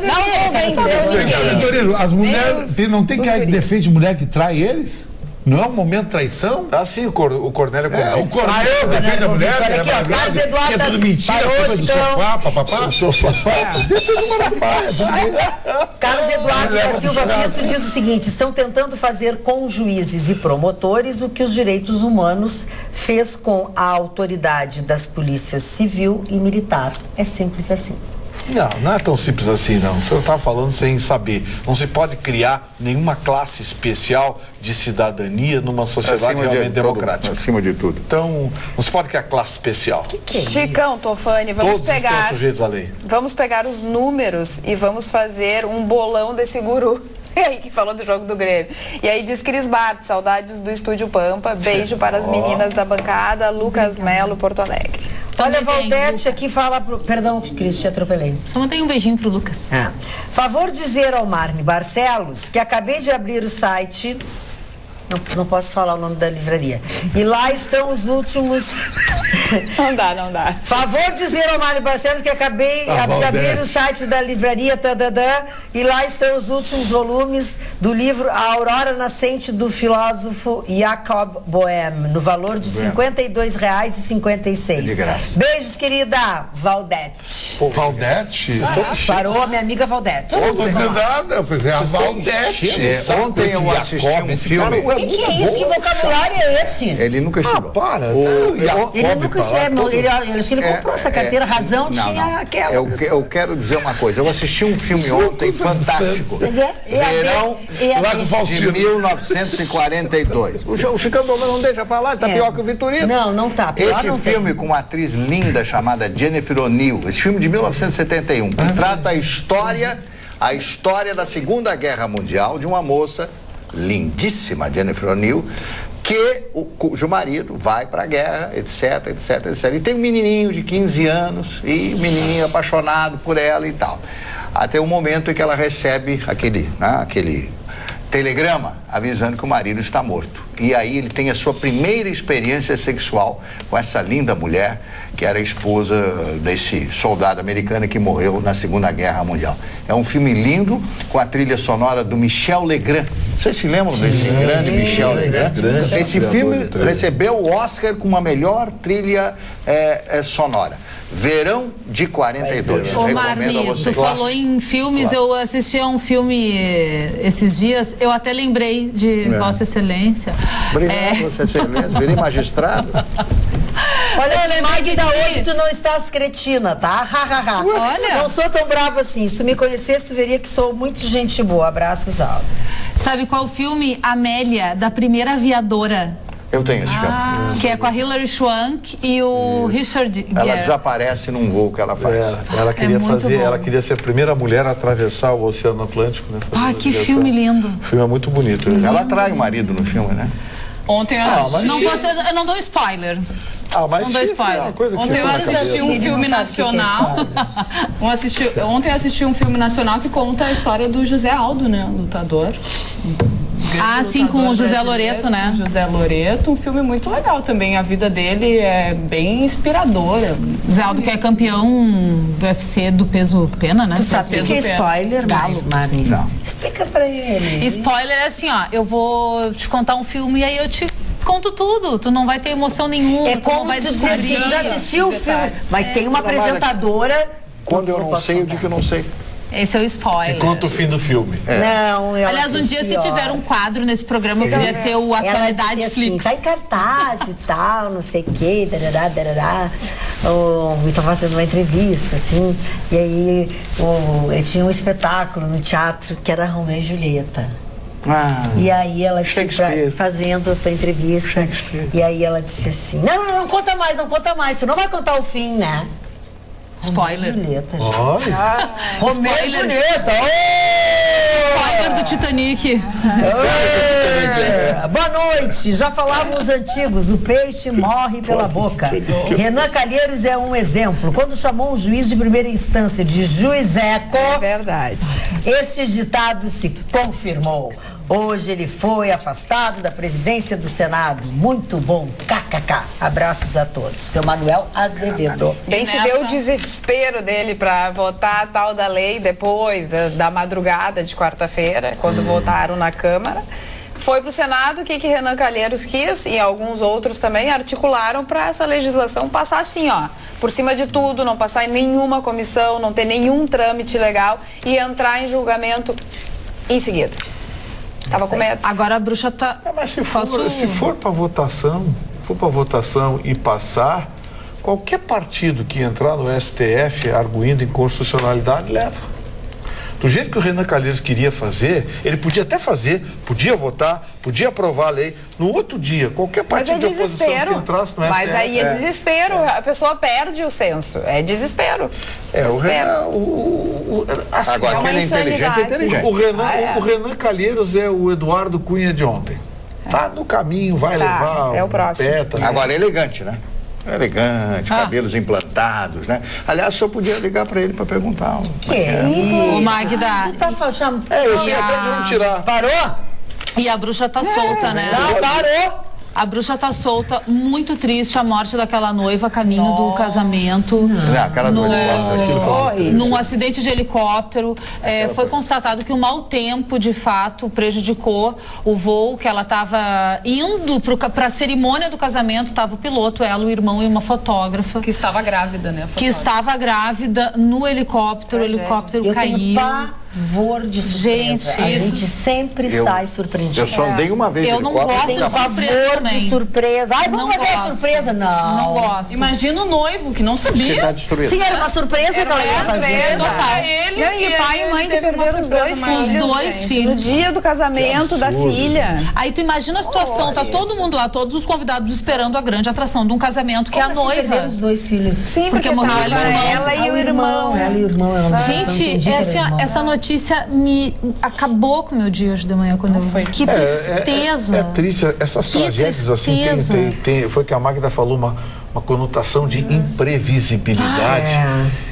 Não convenceu ninguém. Vitorino, as mulheres não tem que defende mulher que trai eles? Não é um momento de traição? Ah, sim, o Cornélio Cornélio. O Cornélio defende a mulher, Olha aqui, ó, Carlos Eduardo é tudo mentira, culpa do sofá, papapá. Defende o Marco Maia também. Carlos Eduardo da Silva Pinto diz o seguinte: estão tentando fazer com juízes e promotores o que os direitos humanos fez com a autoridade das polícias civil e militar. É simples assim. Não é tão simples assim, não. O senhor está falando sem saber. Não se pode criar nenhuma classe especial de cidadania numa sociedade realmente democrática. Acima de tudo. Então, não se pode criar classe especial. Que é Chicão, Tofani, vamos Todos estão pegar. sujeitos à lei. Vamos pegar os números e vamos fazer um bolão desse guru. Aí que falou do jogo do Grêmio. E aí diz Cris Bart, saudades do Estúdio Pampa. Beijo para as meninas da bancada. Lucas Melo, Porto Alegre. Olha, Também tem, Valdete aqui fala pro... Perdão, Cris, te atropelei. Só mandei um beijinho pro Lucas. Favor dizer ao Marne Barcelos que acabei de abrir o site... Não posso falar o nome da livraria. E lá estão os últimos... Não dá. Favor dizer ao Mário Barcelos que acabei de abrir o site da livraria e lá estão os últimos volumes do livro A Aurora Nascente do filósofo Jacob Boehme, no valor de R$ 52,56. De graça. Beijos, querida Valdete. Valdete? Parou a minha amiga Valdete. Não estou dizendo nada, eu pensei, a Valdete. Ontem eu assisti um filme. O que é isso? Que vocabulário é esse? Ele nunca chegou. Ele nunca escreveu, ele comprou essa carteira, razão tinha aquela. Eu quero dizer uma coisa, eu assisti um filme ontem fantástico. Verão de 1942. O Chicão não deixa falar, tá pior que o Vitorino. Não tá. Esse filme com uma atriz linda chamada Jennifer O'Neill, esse filme de 1971, que trata a história da Segunda Guerra Mundial de uma moça lindíssima, Jennifer O'Neill, cujo marido vai para a guerra, etc. E tem um menininho de 15 anos e um menininho apaixonado por ela e tal. Até o momento em que ela recebe aquele telegrama avisando que o marido está morto. e aí ele tem a sua primeira experiência sexual com essa linda mulher, que era a esposa desse soldado americano que morreu na Segunda Guerra Mundial. É um filme lindo, com a trilha sonora do Michel Legrand. Vocês se lembram desse grande Michel Legrand? Esse filme recebeu o Oscar com a melhor trilha sonora. Verão de 42. Ô, Marli, tu falou em filmes, eu assisti a um filme esses dias, eu até lembrei de Vossa Excelência. Obrigado, Vossa Excelência, virei magistrado. Olha, Magda, hoje tu não estás cretina, tá? Olha. Não sou tão brava assim. Se tu me conhecesse, tu veria que sou muito gente boa. Abraços, Aldo. Sabe qual filme? Amélia, da Primeira Aviadora. Eu tenho esse filme. Que é com a Hilary Swank e o Richard Gere. Ela desaparece num voo que ela faz. Ela queria muito bom. Ela queria ser a primeira mulher a atravessar o Oceano Atlântico, né? Que filme lindo. O filme é muito bonito. Ela atrai o marido no filme, né? Ontem eu assisti... Eu não dou spoiler. Mas não dou spoiler. Ontem eu assisti um filme nacional. Ontem eu assisti um filme nacional que conta a história do José Aldo, né? Lutador. Sim, com o José Loreto, né? José Loreto, um filme muito legal também. A vida dele é bem inspiradora. José Aldo, que é campeão do UFC do peso pena, né? Tu sabe o que é spoiler, Mari? Não. Explica pra ele. Spoiler é assim, ó, eu vou te contar um filme e aí eu te conto tudo. Tu não vai ter emoção nenhuma. É como tu dizer assim, tu já assistiu o filme, mas tem uma apresentadora... Quando eu não sei, eu digo que eu não sei. Esse é o spoiler. Conta o fim do filme. Não, aliás, um dia, se tiver um quadro nesse programa, eu queria ter o Atualidade assim, Flix. Tá em cartaz e tal, não sei o quê, darará. Eu tô fazendo uma entrevista, assim, e aí eu tinha um espetáculo no teatro que era Romeu e Julieta. E aí ela disse fazendo a entrevista, e aí ela disse assim, não conta mais, você não vai contar o fim, né? Spoiler. Julieta, Romeu e Julieta. Spoiler do Titanic. Boa noite. Já falavam os antigos, o peixe morre pela boca. Renan Calheiros é um exemplo. Quando chamou um juiz de primeira instância de juizeco, É verdade. este ditado se confirmou. Hoje ele foi afastado da presidência do Senado. Muito bom. KKK. Abraços a todos. Seu Manuel Azevedo. Bem, se vê o desespero dele para votar a tal da lei depois da madrugada de quarta-feira, quando votaram na Câmara. Foi para o Senado, o que Renan Calheiros quis, e alguns outros também, articularam para essa legislação passar assim, ó, por cima de tudo, não passar em nenhuma comissão, não ter nenhum trâmite legal e entrar em julgamento em seguida. Tava com medo. Agora a bruxa tá... Mas se for para votação, e passar, qualquer partido que entrar no STF arguindo inconstitucionalidade, leva. Do jeito que o Renan Calheiros queria fazer, ele podia até fazer, podia votar, podia aprovar a lei. No outro dia, qualquer partido de oposição que entrasse no STF... Mas aí é desespero, a pessoa perde o senso. É desespero. Assim, agora, quem é inteligente é inteligente. O Renan Calheiros é o Eduardo Cunha de ontem. Tá no caminho, vai levar... É o próximo. Agora, elegante, né? Elegante, cabelos implantados, né? Aliás, o senhor podia ligar para ele para perguntar. O Magda... eu sei até de onde tirar. Parou? E a bruxa tá solta, né? Não, parou. A bruxa tá solta, muito triste a morte daquela noiva a caminho do casamento. Aquela num acidente de helicóptero. Foi constatado que o mau tempo, de fato, prejudicou o voo, que ela estava indo para a cerimônia do casamento, estava o piloto, ela, o irmão e uma fotógrafa. Que estava grávida, né? Que estava grávida no helicóptero, o helicóptero caiu. Pavor de surpresa. A gente sempre sai surpreendido. Eu só andei uma vez. Eu não gosto de surpresa também. De surpresa. Ai, vamos fazer a surpresa? Não gosto. Imagina o noivo, que não sabia. Sim, era uma surpresa que ela ia fazer. Total. E o pai e mãe que perderam os dois filhos. No dia do casamento da filha. Aí tu imagina a situação, tá todo mundo lá, todos os convidados esperando a grande atração de um casamento, que é a noiva. Perderam os dois filhos. Sim, porque morreu ela e o irmão. Ela e o irmão. Gente, essa notícia me acabou com o meu dia hoje de manhã quando eu vi. Que tristeza. É triste. Essas tragédias assim foi que a Magda falou, uma conotação de imprevisibilidade.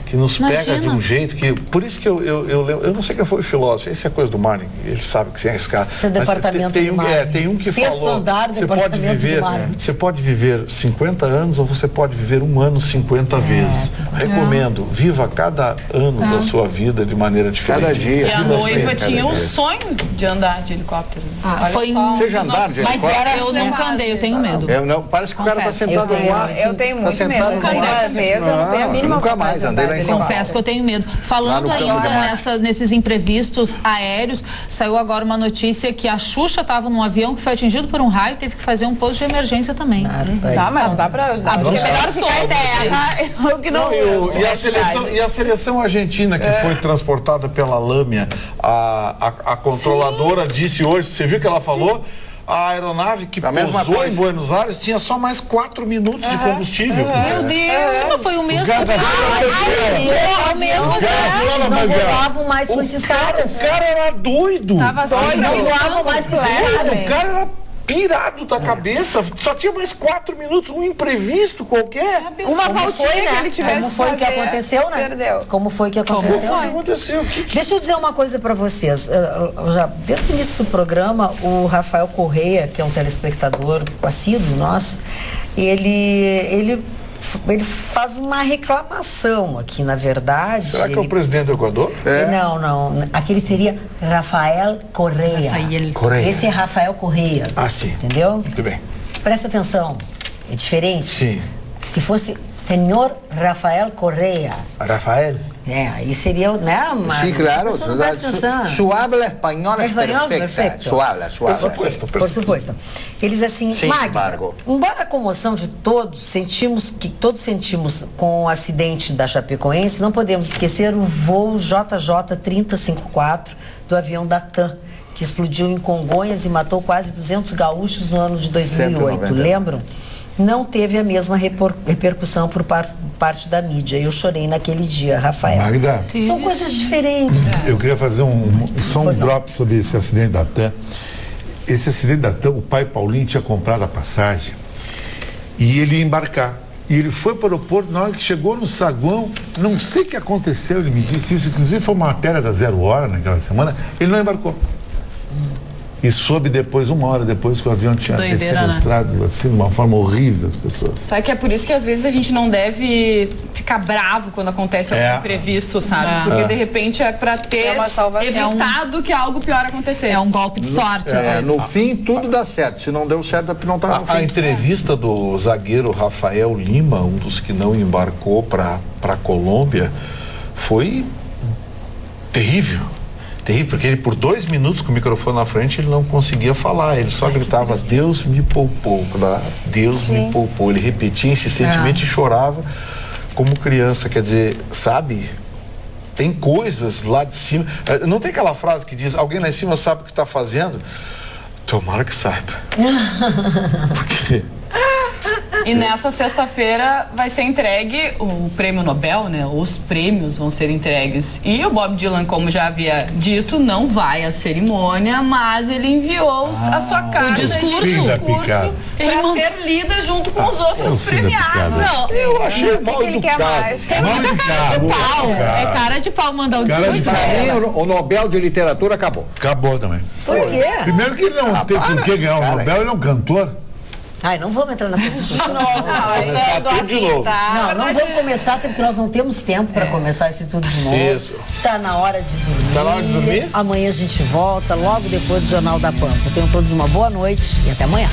Que que nos pega de um jeito que... Por isso que eu não sei quem foi o filósofo, essa é a coisa do Marne, ele sabe que é esse cara. Esse é o departamento do Marne. Tem um que Sexto falou, andar do departamento do Marne. você pode viver 50 anos ou você pode viver um ano 50 vezes. Recomendo, viva cada ano da sua vida de maneira diferente. Cada dia. E a noiva tinha um sonho de andar de helicóptero. Você já andaram de helicóptero? Eu nunca andei, eu tenho medo. Parece que o cara está sentado no ar. Eu tenho muito medo. Eu não tenho a mínima nunca mais andei lá em cima. Confesso que eu tenho medo. Falando ainda nesses imprevistos aéreos, saiu agora uma notícia que a Xuxa estava num avião que foi atingido por um raio e teve que fazer um pouso de emergência também. Tá, mas não dá pra... melhor ficar em terra. E a seleção argentina que foi transportada pela Lâmia, a controladora disse hoje, você viu o que ela falou? A aeronave que pousou em Buenos Aires tinha só mais 4 minutos de combustível. Meu Deus! Mas foi o mesmo. O mesmo cara. Não voavam mais com esses caras. O cara era doido. Não voavam mais com esses caras. O cara era pirado da cabeça, só tinha mais 4 minutos, um imprevisto qualquer. Uma voltinha que ele tivesse. Como foi que aconteceu, né? Perdeu. Como foi que aconteceu? Como aconteceu? Deixa eu dizer uma coisa pra vocês. Já desde o início do programa, o Rafael Correia, que é um telespectador assíduo nosso, ele faz uma reclamação aqui, na verdade. Será que é o presidente do Equador? Não. Aquele seria Rafael Correia. Esse é Rafael Correia. Ah, sim. Entendeu? Muito bem. Presta atenção. É diferente. Sim. Se fosse senhor Rafael Correia. Rafael? Aí seria, né? Sí, claro. Su habla español es perfecta. Perfecto. Su habla. Por supuesto. Eles assim, Magda, embora a comoção de todos sentimos com o acidente da Chapecoense, não podemos esquecer o voo JJ 3054 do avião da TAM, que explodiu em Congonhas e matou quase 200 gaúchos no ano de 2008. 190. Lembram? Não teve a mesma repercussão por parte da mídia. Eu chorei naquele dia, Rafael. Magda, são coisas diferentes. Eu queria fazer só um drop sobre esse acidente da TAM. Esse acidente da TAM, o pai Paulinho tinha comprado a passagem e ele ia embarcar. E ele foi para o aeroporto, na hora que chegou no saguão, não sei o que aconteceu, ele me disse isso, inclusive foi uma matéria da 0 Hora naquela semana, ele não embarcou. E soube depois, 1 hora depois, que o avião tinha defenestrado, assim, de uma forma horrível as pessoas. Sabe que é por isso que às vezes a gente não deve ficar bravo quando acontece algum imprevisto, sabe? Porque de repente é pra ter evitado que algo pior acontecesse. É um golpe de sorte, às vezes. No fim, tudo dá certo. Se não deu certo, é porque não estava no fim. A entrevista do zagueiro Rafael Lima, um dos que não embarcou para a Colômbia, foi terrível. Terrível, porque ele por 2 minutos com o microfone na frente ele não conseguia falar, ele só gritava Deus me poupou, Deus me poupou, ele repetia insistentemente e chorava como criança, quer dizer, sabe, tem coisas lá de cima, não tem aquela frase que diz, alguém lá em cima sabe o que está fazendo? Tomara que saiba. Porque... E nessa sexta-feira vai ser entregue o prêmio Nobel, né? Os prêmios vão ser entregues. E o Bob Dylan, como já havia dito, não vai à cerimônia, mas ele enviou a sua carta, o discurso para ser lida junto com os outros premiados. Não, eu achei mal que ele quer mais. É muita cara de pau. É cara de pau mandar o discurso. O Nobel de Literatura acabou. Acabou também. Por quê? Primeiro que ele não tem por que ganhar o Nobel, ele é um cantor. Ai, não vamos entrar nessa discussão. Não vamos começar, até porque nós não temos tempo para começar isso tudo de novo. Isso. Tá na hora de dormir. Tá na hora de dormir? Amanhã a gente volta, logo depois do Jornal da Pampa. Tenham todos uma boa noite e até amanhã.